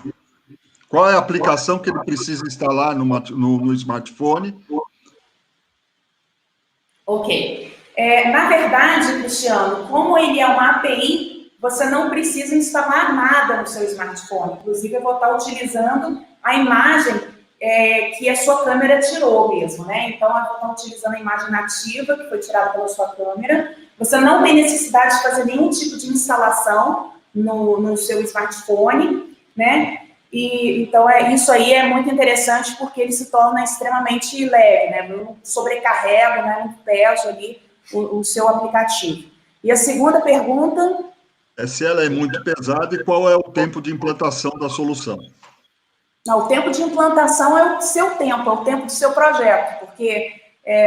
Qual é a aplicação que ele precisa instalar no smartphone? Ok. Na verdade, Cristiano, como ele é uma API, você não precisa instalar nada no seu smartphone. Inclusive, eu vou estar utilizando a imagem que a sua câmera tirou mesmo, né? Então, eu vou estar utilizando a imagem nativa que foi tirada pela sua câmera. Você não tem necessidade de fazer nenhum tipo de instalação no seu smartphone, né? E, então, isso aí é muito interessante porque ele se torna extremamente leve, né? Não sobrecarrega, né? Não peso ali o seu aplicativo. E a segunda pergunta... Se ela é muito pesada e qual é o tempo de implantação da solução? Não, o tempo de implantação é o seu tempo, é o tempo do seu projeto, porque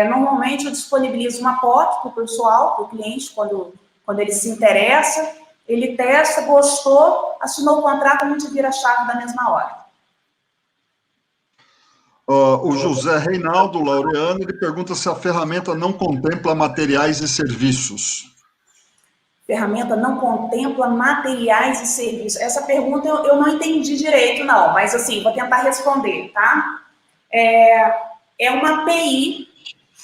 normalmente eu disponibilizo uma POC para o pessoal, para o cliente, quando ele se interessa, ele testa, gostou, assinou o contrato, a gente vira a chave da mesma hora. O José Reinaldo Laureano, ele pergunta se a ferramenta não contempla materiais e serviços. Ferramenta não contempla materiais e serviços. Essa pergunta eu não entendi direito, não, mas assim, vou tentar responder, tá? É uma API,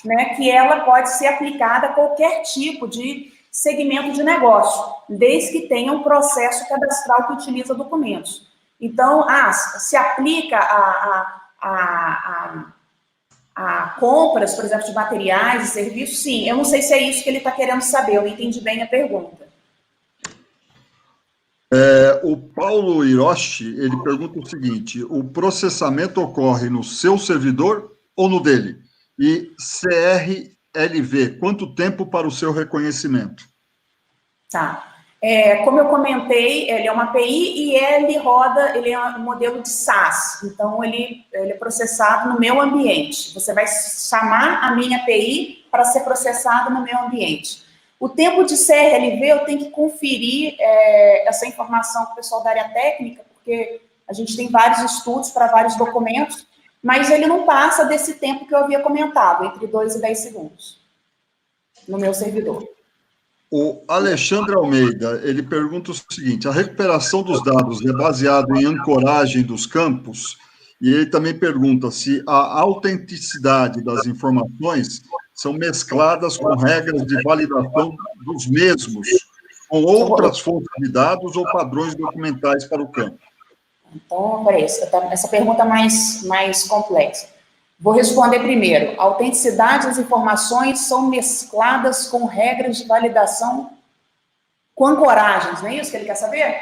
né, que ela pode ser aplicada a qualquer tipo de segmento de negócio, desde que tenha um processo cadastral que utiliza documentos. Então, se aplica a compras, por exemplo, de materiais e serviços, sim. Eu não sei se é isso que ele está querendo saber, eu não entendi bem a pergunta. O Paulo Hiroshi, ele pergunta o seguinte: o processamento ocorre no seu servidor ou no dele? E CRLV, quanto tempo para o seu reconhecimento? Tá. Como eu comentei, ele é uma API e ele é um modelo de SaaS. Então, ele é processado no meu ambiente. Você vai chamar a minha API para ser processado no meu ambiente. O tempo de CRLV, eu tenho que conferir essa informação com o pessoal da área técnica, porque a gente tem vários estudos para vários documentos, mas ele não passa desse tempo que eu havia comentado, entre 2 e 10 segundos, no meu servidor. O Alexandre Almeida, ele pergunta o seguinte: a recuperação dos dados é baseada em ancoragem dos campos? E ele também pergunta se a autenticidade das informações são mescladas com regras de validação dos mesmos, com outras fontes de dados ou padrões documentais para o campo. Então, peraí, essa pergunta é mais complexa. Vou responder primeiro. A autenticidade das informações são mescladas com regras de validação com ancoragens, não é isso que ele quer saber?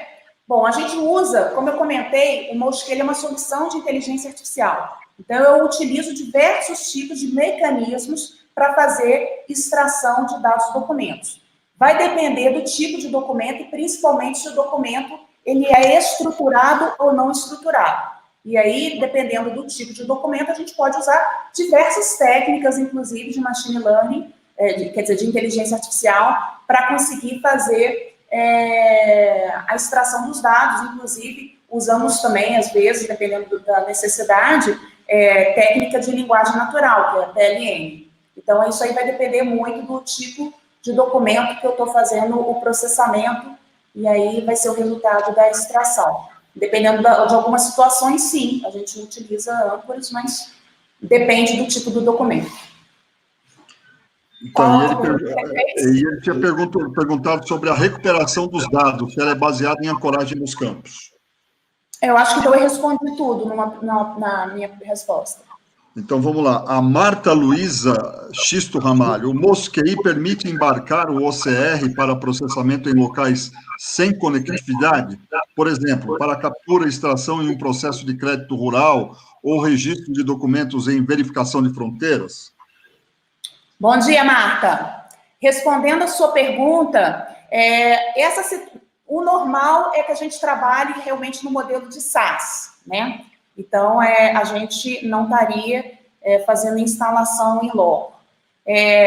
Bom, a gente usa, como eu comentei, o Mosqueira é uma solução de inteligência artificial. Então, eu utilizo diversos tipos de mecanismos para fazer extração de dados do documentos. Vai depender do tipo de documento e principalmente se o documento ele é estruturado ou não estruturado. E aí, dependendo do tipo de documento, a gente pode usar diversas técnicas, inclusive de machine learning, de inteligência artificial, para conseguir fazer a extração dos dados. Inclusive, usamos também, às vezes, dependendo da necessidade, técnica de linguagem natural, que é a TLN. Então, isso aí vai depender muito do tipo de documento que eu estou fazendo o processamento, e aí vai ser o resultado da extração. Dependendo de algumas situações, sim, a gente utiliza âncoras, mas depende do tipo do documento. Então, ele tinha perguntado sobre a recuperação dos dados, se ela é baseada em ancoragem nos campos. Eu acho que eu respondi tudo na minha resposta. Então, vamos lá. A Marta Luiza Xisto Ramalho. O Mosquei permite embarcar o OCR para processamento em locais sem conectividade? Por exemplo, para captura e extração em um processo de crédito rural ou registro de documentos em verificação de fronteiras? Bom dia, Marta. Respondendo a sua pergunta, o normal é que a gente trabalhe realmente no modelo de SaaS, né? Então, a gente não estaria fazendo instalação em loco.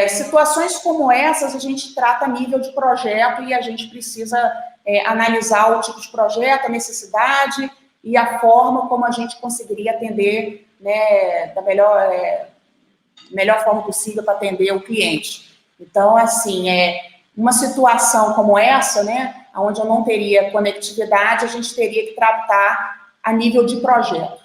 Situações como essas, a gente trata a nível de projeto e a gente precisa analisar o tipo de projeto, a necessidade e a forma como a gente conseguiria atender, né, melhor forma possível para atender o cliente. Então, assim, uma situação como essa, né, onde eu não teria conectividade, a gente teria que tratar a nível de projeto.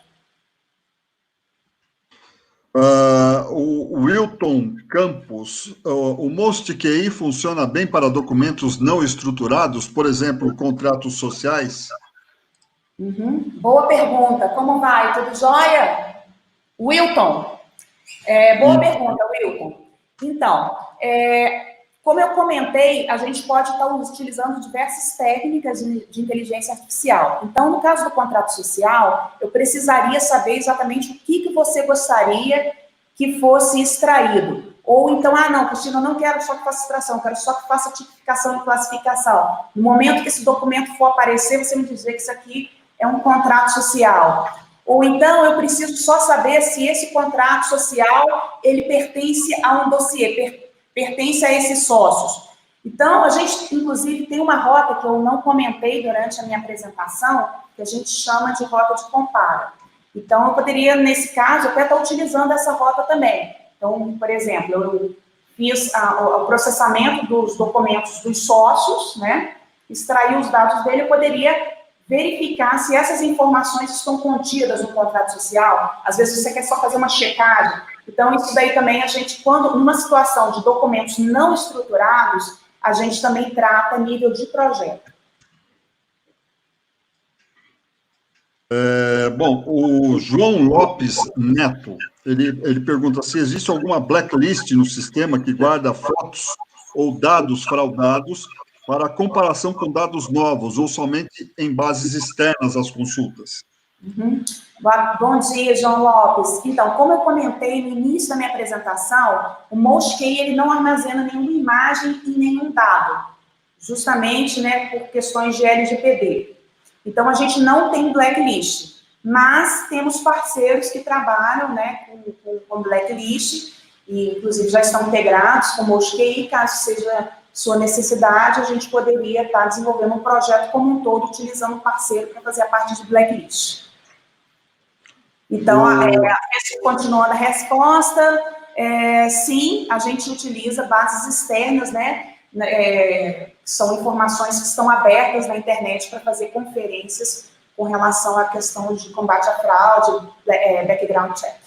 O Wilton Campos, o Most QI funciona bem para documentos não estruturados, por exemplo, contratos sociais? Boa pergunta. Como vai? Tudo jóia? Wilton. Boa pergunta, Wilton. Então, como eu comentei, a gente pode estar utilizando diversas técnicas de inteligência artificial. Então, no caso do contrato social, eu precisaria saber exatamente o que você gostaria que fosse extraído. Ou então, não, Cristina, eu não quero só que faça extração, eu quero só que faça tipificação e classificação. No momento que esse documento for aparecer, você me dizer que isso aqui é um contrato social. Ou então, eu preciso só saber se esse contrato social, ele pertence a um dossiê, pertence a esses sócios. Então, a gente, inclusive, tem uma rota que eu não comentei durante a minha apresentação, que a gente chama de rota de compara. Então, eu poderia, nesse caso, até estar utilizando essa rota também. Então, por exemplo, eu fiz o processamento dos documentos dos sócios, né? Extraí os dados dele, eu poderia verificar se essas informações estão contidas no contrato social. Às vezes você quer só fazer uma checagem. Então, isso daí também a gente, quando numa situação de documentos não estruturados, a gente também trata a nível de projeto. Bom, o João Lopes Neto, ele pergunta se existe alguma blacklist no sistema que guarda fotos ou dados fraudados para comparação com dados novos ou somente em bases externas às consultas. Bom dia, João Lopes. Então, como eu comentei no início da minha apresentação, o MostQI ele não armazena nenhuma imagem e nenhum dado, justamente, né, por questões de LGPD. Então, a gente não tem blacklist, mas temos parceiros que trabalham, né, com blacklist, e inclusive já estão integrados com o MostQI. Caso seja sua necessidade, a gente poderia estar desenvolvendo um projeto como um todo, utilizando um parceiro para fazer a parte de blacklist. Então, continuando a resposta, sim, a gente utiliza bases externas, né? São informações que estão abertas na internet para fazer conferências com relação à questão de combate à fraude, background check.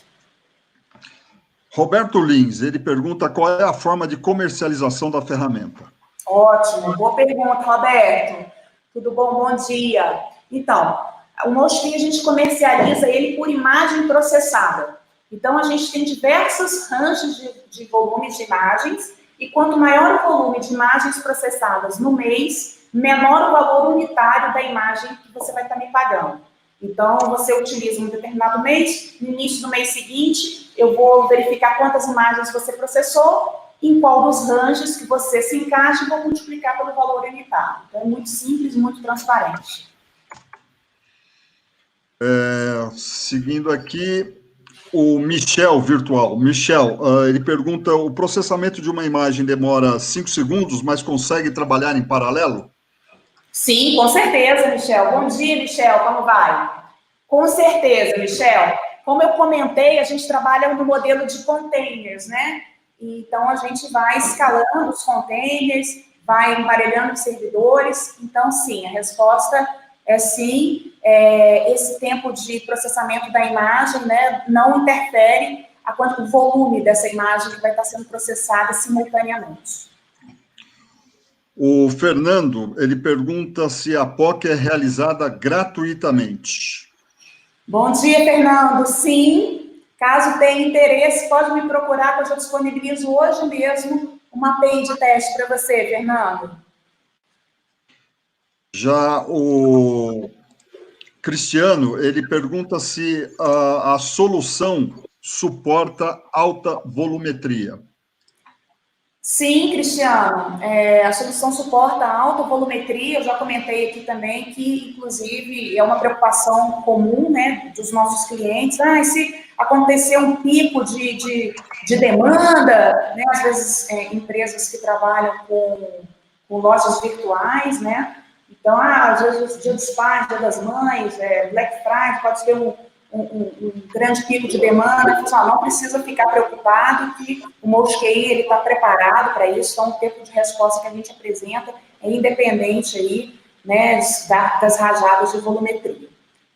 Roberto Lins, ele pergunta qual é a forma de comercialização da ferramenta. Ótimo, boa pergunta, Roberto. Tudo bom? Bom dia. Então, o MostQI a gente comercializa ele por imagem processada. Então, a gente tem diversos ranges de volumes de imagens, e quanto maior o volume de imagens processadas no mês, menor o valor unitário da imagem que você vai estar me pagando. Então, você utiliza um determinado mês, no início do mês seguinte, eu vou verificar quantas imagens você processou, em qual dos ranges que você se encaixa, e vou multiplicar pelo valor unitário. Então, é muito simples, muito transparente. Seguindo aqui, o Michel Virtual. Michel, ele pergunta, o processamento de uma imagem demora 5 segundos, mas consegue trabalhar em paralelo? Sim, com certeza, Michel. Bom dia, Michel, como vai? Com certeza, Michel. Como eu comentei, a gente trabalha no modelo de containers, né? Então, a gente vai escalando os containers, vai emparelhando os servidores. Então, sim, a resposta é sim. Esse tempo de processamento da imagem, né, não interfere o volume dessa imagem que vai estar sendo processada simultaneamente. O Fernando, ele pergunta se a POC é realizada gratuitamente. Bom dia, Fernando. Sim, caso tenha interesse, pode me procurar, que eu já disponibilizo hoje mesmo uma API de teste para você, Fernando. Já o Cristiano, ele pergunta se a solução suporta alta volumetria. Sim, Cristiano, a solução suporta alta volumetria. Eu já comentei aqui também que, inclusive, é uma preocupação comum, né, dos nossos clientes. E se acontecer um pico de demanda, né, às vezes empresas que trabalham com lojas virtuais, né, então, às vezes dia dos pais, dia das mães, Black Friday, pode ter um grande pico de demanda, não precisa ficar preocupado que o MostQI ele está preparado para isso, então o tempo de resposta que a gente apresenta é independente aí, né, das rajadas de volumetria.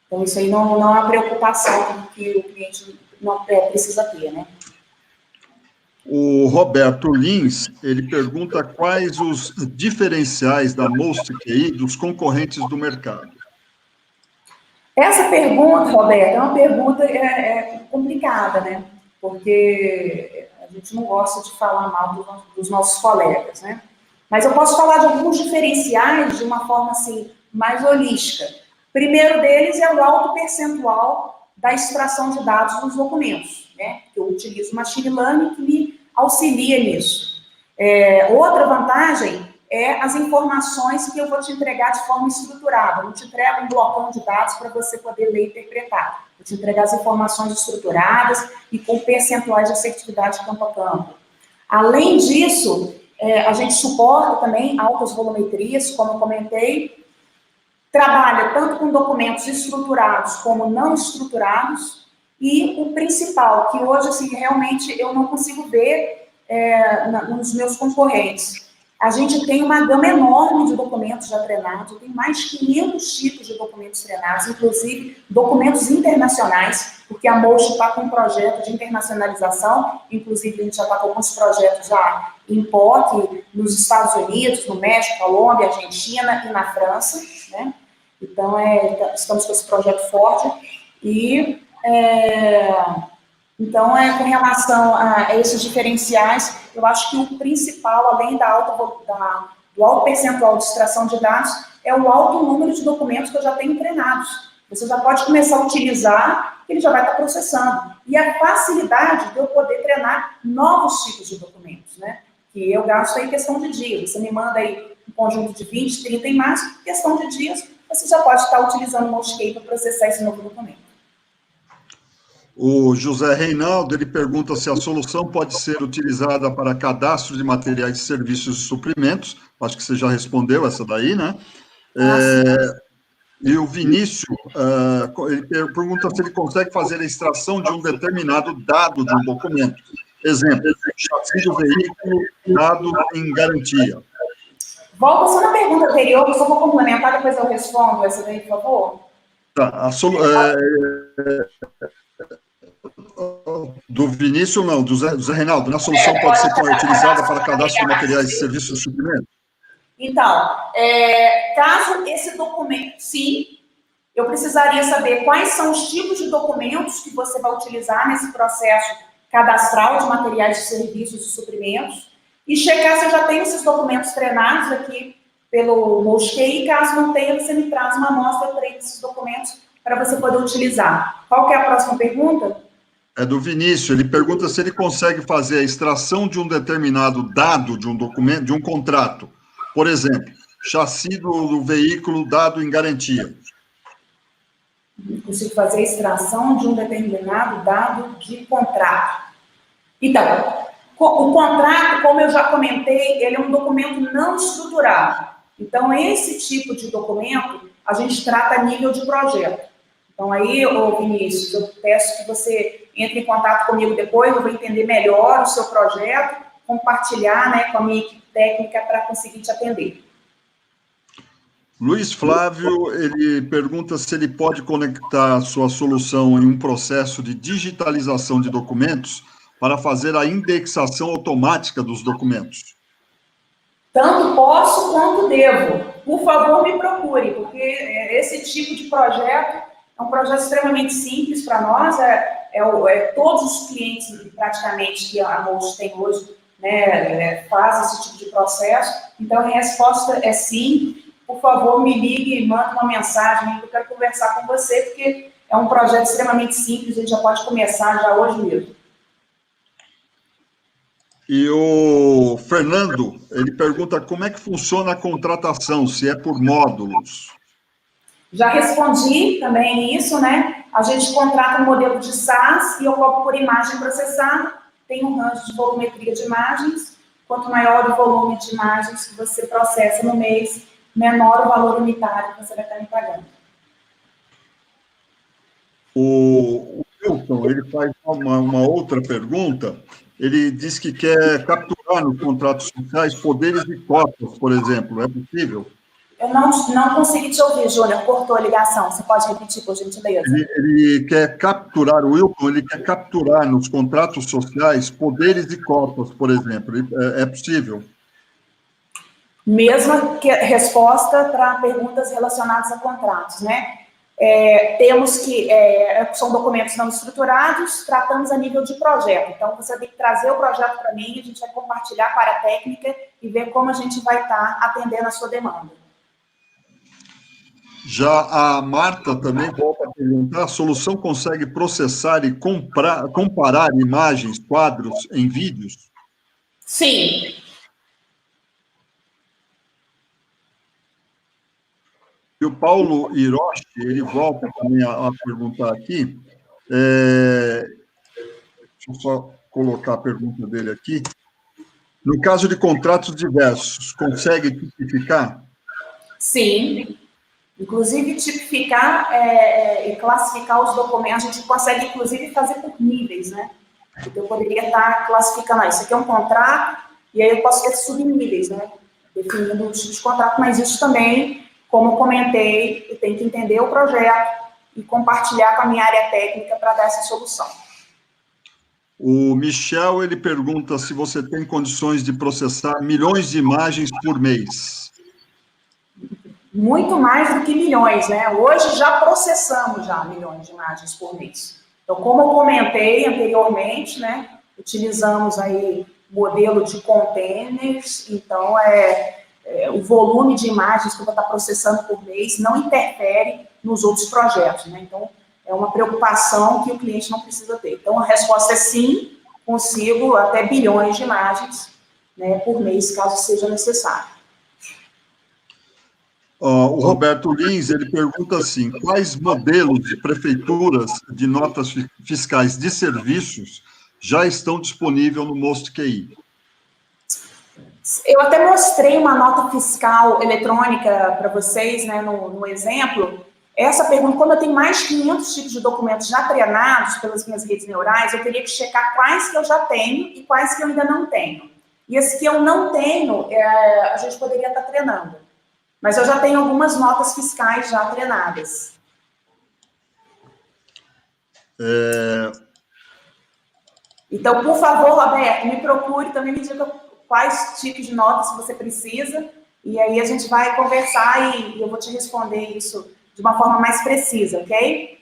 Então, isso aí não é uma preocupação que o cliente não precisa ter, né? O Roberto Lins, ele pergunta quais os diferenciais da MostQI dos concorrentes do mercado. Essa pergunta, Roberto, é uma pergunta complicada, né? Porque a gente não gosta de falar mal dos nossos colegas, né? Mas eu posso falar de alguns diferenciais de uma forma, assim, mais holística. O primeiro deles é o alto percentual da extração de dados nos documentos, né? Eu utilizo machine learning que me auxilia nisso. Outra vantagem é as informações que eu vou te entregar de forma estruturada. Eu não te entrego um blocão de dados para você poder ler e interpretar. Eu te entrego as informações estruturadas e com percentuais de assertividade campo a campo. Além disso, a gente suporta também altas volumetrias, como eu comentei, trabalha tanto com documentos estruturados como não estruturados, e o principal, que hoje, assim, realmente eu não consigo ver nos meus concorrentes. A gente tem uma gama enorme de documentos já treinados, tem mais de 500 tipos de documentos treinados, inclusive documentos internacionais, porque a Most está com um projeto de internacionalização, inclusive a gente já está com alguns projetos já em POC, nos Estados Unidos, no México, Colômbia, Argentina e na França, né? Então, estamos com esse projeto forte e... Então, com relação a esses diferenciais, eu acho que o principal, além do alto percentual de extração de dados, é o alto número de documentos que eu já tenho treinados. Você já pode começar a utilizar, ele já vai estar processando. E a facilidade de eu poder treinar novos tipos de documentos, né? Que eu gasto aí questão de dias. Você me manda aí um conjunto de 20, 30 imagens, questão de dias, você já pode estar utilizando o MostQI para processar esse novo documento. O José Reinaldo, ele pergunta se a solução pode ser utilizada para cadastro de materiais de serviços e suprimentos. Acho que você já respondeu essa daí, né? E o Vinícius, ele pergunta se ele consegue fazer a extração de um determinado dado de um documento. Exemplo, chassi do veículo, dado em garantia. Volta só na pergunta anterior, eu só vou complementar, depois eu respondo essa daí, por favor. Tá, do Vinícius, não, do Zé Reinaldo, a solução pode ser utilizada para cadastro de materiais de serviços e suprimentos? Então, caso esse documento, sim, eu precisaria saber quais são os tipos de documentos que você vai utilizar nesse processo cadastral de materiais de serviços e suprimentos e checar se eu já tenho esses documentos treinados aqui pelo MostQI. Caso não tenha, você me traz uma amostra, eu treino esses documentos para você poder utilizar. Qual que é a próxima pergunta? É do Vinícius, ele pergunta se ele consegue fazer a extração de um determinado dado de um documento, de um contrato. Por exemplo, chassi do veículo dado em garantia. Consigo fazer a extração de um determinado dado de contrato. Então, o contrato, como eu já comentei, ele é um documento não estruturado. Então, esse tipo de documento, a gente trata a nível de projeto. Então, aí, Vinícius, eu peço que você entre em contato comigo depois, eu vou entender melhor o seu projeto, compartilhar, né, com a minha equipe técnica para conseguir te atender. Luiz Flávio, ele pergunta se ele pode conectar a sua solução em um processo de digitalização de documentos para fazer a indexação automática dos documentos. Tanto posso quanto devo. Por favor, me procure, porque esse tipo de projeto é um projeto extremamente simples para nós, todos os clientes, praticamente, que a Most tem hoje, né, fazem esse tipo de processo. Então, a resposta é sim. Por favor, me ligue e mande uma mensagem, eu quero conversar com você, porque é um projeto extremamente simples, a gente já pode começar já hoje mesmo. E o Fernando, ele pergunta como é que funciona a contratação, se é por módulos. Já respondi também isso, né? A gente contrata um modelo de SaaS e eu cobro por imagem processada, tem um range de volumetria de imagens, quanto maior o volume de imagens que você processa no mês, menor o valor unitário que você vai estar me pagando. O Wilson, ele faz uma outra pergunta. Ele diz que quer capturar nos contratos sociais poderes e cotas, por exemplo. É possível? Eu não consegui te ouvir, Júnior. Cortou a ligação. Você pode repetir, por gentileza? Ele quer capturar, o Wilson, ele quer capturar nos contratos sociais poderes e cotas, por exemplo. É possível? Mesma resposta para perguntas relacionadas a contratos, né? Temos que, são documentos não estruturados, tratamos a nível de projeto. Então, você tem que trazer o projeto para mim, a gente vai compartilhar com a área técnica e ver como a gente vai estar atendendo a sua demanda. Já a Marta também volta a perguntar: a solução consegue processar e comparar imagens, quadros em vídeos? Sim. E o Paulo Hiroshi, ele volta também a perguntar aqui. Deixa eu só colocar a pergunta dele aqui. No caso de contratos diversos, consegue tipificar? Sim. Inclusive, tipificar e classificar os documentos, a gente consegue, inclusive, fazer por níveis, né? Então, eu poderia estar classificando, isso aqui é um contrato, e aí eu posso ter subníveis, né? Definindo o tipo de contrato, mas isso também, como eu comentei, eu tenho que entender o projeto e compartilhar com a minha área técnica para dar essa solução. O Michel, ele pergunta se você tem condições de processar milhões de imagens por mês. Muito mais do que milhões, né? Hoje já processamos milhões de imagens por mês. Então, como eu comentei anteriormente, né? Utilizamos aí modelo de containers, então o volume de imagens que eu vou estar processando por mês não interfere nos outros projetos, né? Então, é uma preocupação que o cliente não precisa ter. Então, a resposta é sim, consigo até bilhões de imagens, né, por mês, caso seja necessário. O Roberto Lins, ele pergunta assim: quais modelos de prefeituras de notas fiscais de serviços já estão disponíveis no Most QI? Eu até mostrei uma nota fiscal eletrônica para vocês, né, no exemplo. Essa pergunta, como eu tenho mais de 500 tipos de documentos já treinados pelas minhas redes neurais, eu teria que checar quais que eu já tenho e quais que eu ainda não tenho. E esses que eu não tenho, a gente poderia estar treinando. Mas eu já tenho algumas notas fiscais já treinadas. Então, por favor, Roberto, me procure, também me diga quais tipos de notas você precisa, e aí a gente vai conversar e eu vou te responder isso de uma forma mais precisa, ok?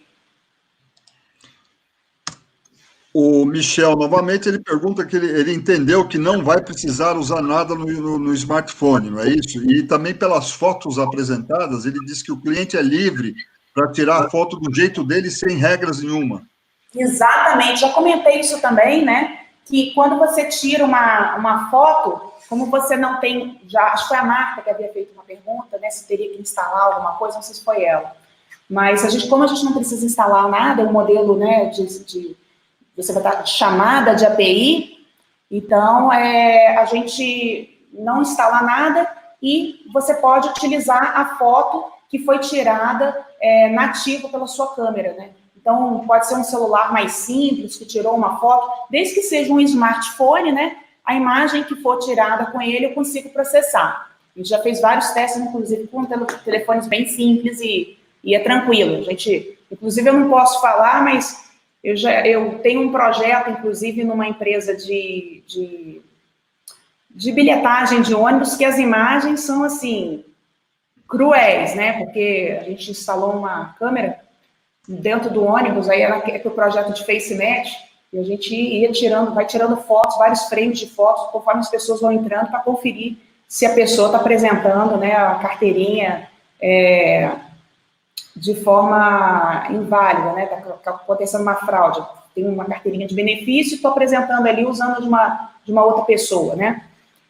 O Michel, novamente, ele pergunta que ele entendeu que não vai precisar usar nada no smartphone, não é isso? E também pelas fotos apresentadas, ele diz que o cliente é livre para tirar a foto do jeito dele, sem regras nenhuma. Exatamente, já comentei isso também, né? Que quando você tira uma foto, como você não tem, acho que foi a Marta que havia feito uma pergunta, né? Se teria que instalar alguma coisa, não sei se foi ela. Mas como a gente não precisa instalar nada, o modelo, né, você vai dar chamada de API, então a gente não instala nada e você pode utilizar a foto que foi tirada nativa pela sua câmera, né? Então, pode ser um celular mais simples, que tirou uma foto, desde que seja um smartphone, né? A imagem que for tirada com ele, eu consigo processar. A gente já fez vários testes, inclusive, com telefones bem simples e é tranquilo. Inclusive, eu não posso falar, mas eu tenho um projeto, inclusive, numa empresa de bilhetagem de ônibus, que as imagens são, assim, cruéis, né? Porque a gente instalou uma câmera dentro do ônibus, aí era o projeto de face match, e a gente vai tirando fotos, vários frames de fotos, conforme as pessoas vão entrando, para conferir se a pessoa está apresentando, né, a carteirinha de forma inválida, né, está acontecendo uma fraude, tem uma carteirinha de benefício, estou apresentando ali usando de uma outra pessoa, né,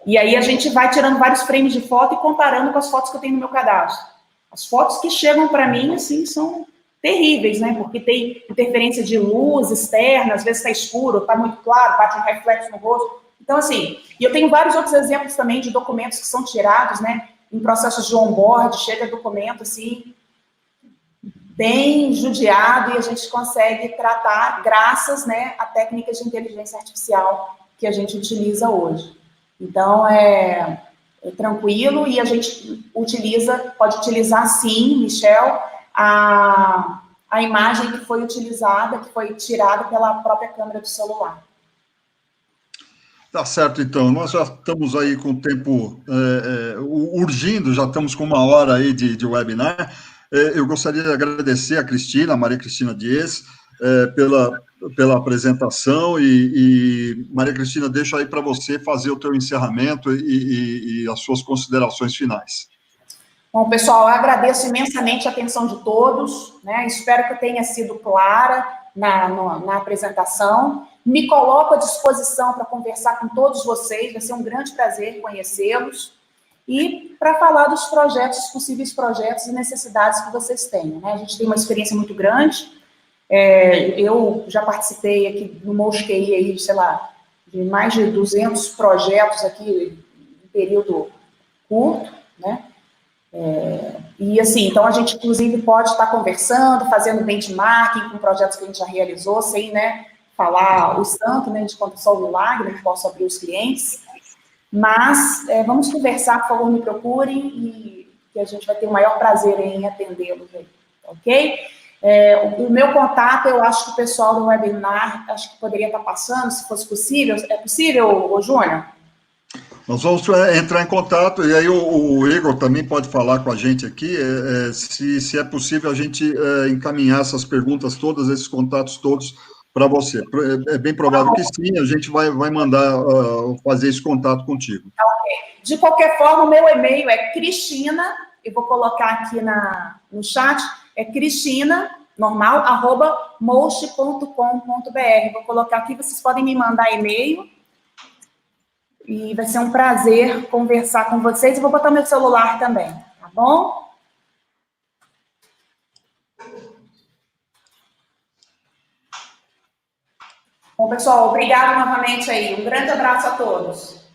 e aí a gente vai tirando vários frames de foto e comparando com as fotos que eu tenho no meu cadastro. As fotos que chegam para mim, assim, são terríveis, né? Porque tem interferência de luz externa, às vezes está escuro, está muito claro, bate um reflexo no rosto. Então, assim, e eu tenho vários outros exemplos também de documentos que são tirados, né? Em processos de onboard, chega documento, assim, bem judiado e a gente consegue tratar graças, né, a técnicas de inteligência artificial que a gente utiliza hoje. Então, é tranquilo e a gente pode utilizar sim, Michel, a imagem que foi utilizada, que foi tirada pela própria câmera do celular. Tá certo, então. Nós já estamos aí com o tempo urgindo, já estamos com 1 hora aí de webinar. Eu gostaria de agradecer a Cristina, a Maria Cristina Dias, pela apresentação e Maria Cristina, deixo aí para você fazer o teu encerramento e as suas considerações finais. Bom, pessoal, eu agradeço imensamente a atenção de todos, né? Espero que eu tenha sido clara na apresentação. Me coloco à disposição para conversar com todos vocês, vai ser um grande prazer conhecê-los e para falar dos projetos, possíveis projetos e necessidades que vocês tenham, né? A gente tem uma experiência muito grande, eu já participei aqui no Mosquei, aí, sei lá, de mais de 200 projetos aqui em período curto, né? E assim, então a gente inclusive pode estar conversando, fazendo benchmarking com projetos que a gente já realizou, sem, né, falar o santo, né, de quanto só o milagre, não posso abrir os clientes, mas vamos conversar, por favor, me procurem e que a gente vai ter o maior prazer em atendê-los aí, ok? O meu contato, eu acho que o pessoal do webinar, acho que poderia estar passando, se fosse possível. É possível, Júnior? Nós vamos entrar em contato, e aí o Igor também pode falar com a gente aqui, se é possível a gente encaminhar essas perguntas todas, esses contatos todos para você. É bem provável que sim, a gente vai mandar fazer esse contato contigo. Ok. De qualquer forma, o meu e-mail é Cristina, eu vou colocar aqui no chat, é Cristina, normal, @most.com.br. Vou colocar aqui, vocês podem me mandar e-mail, e vai ser um prazer conversar com vocês. Eu vou botar meu celular também, tá bom? Bom, pessoal, obrigado novamente aí. Um grande abraço a todos.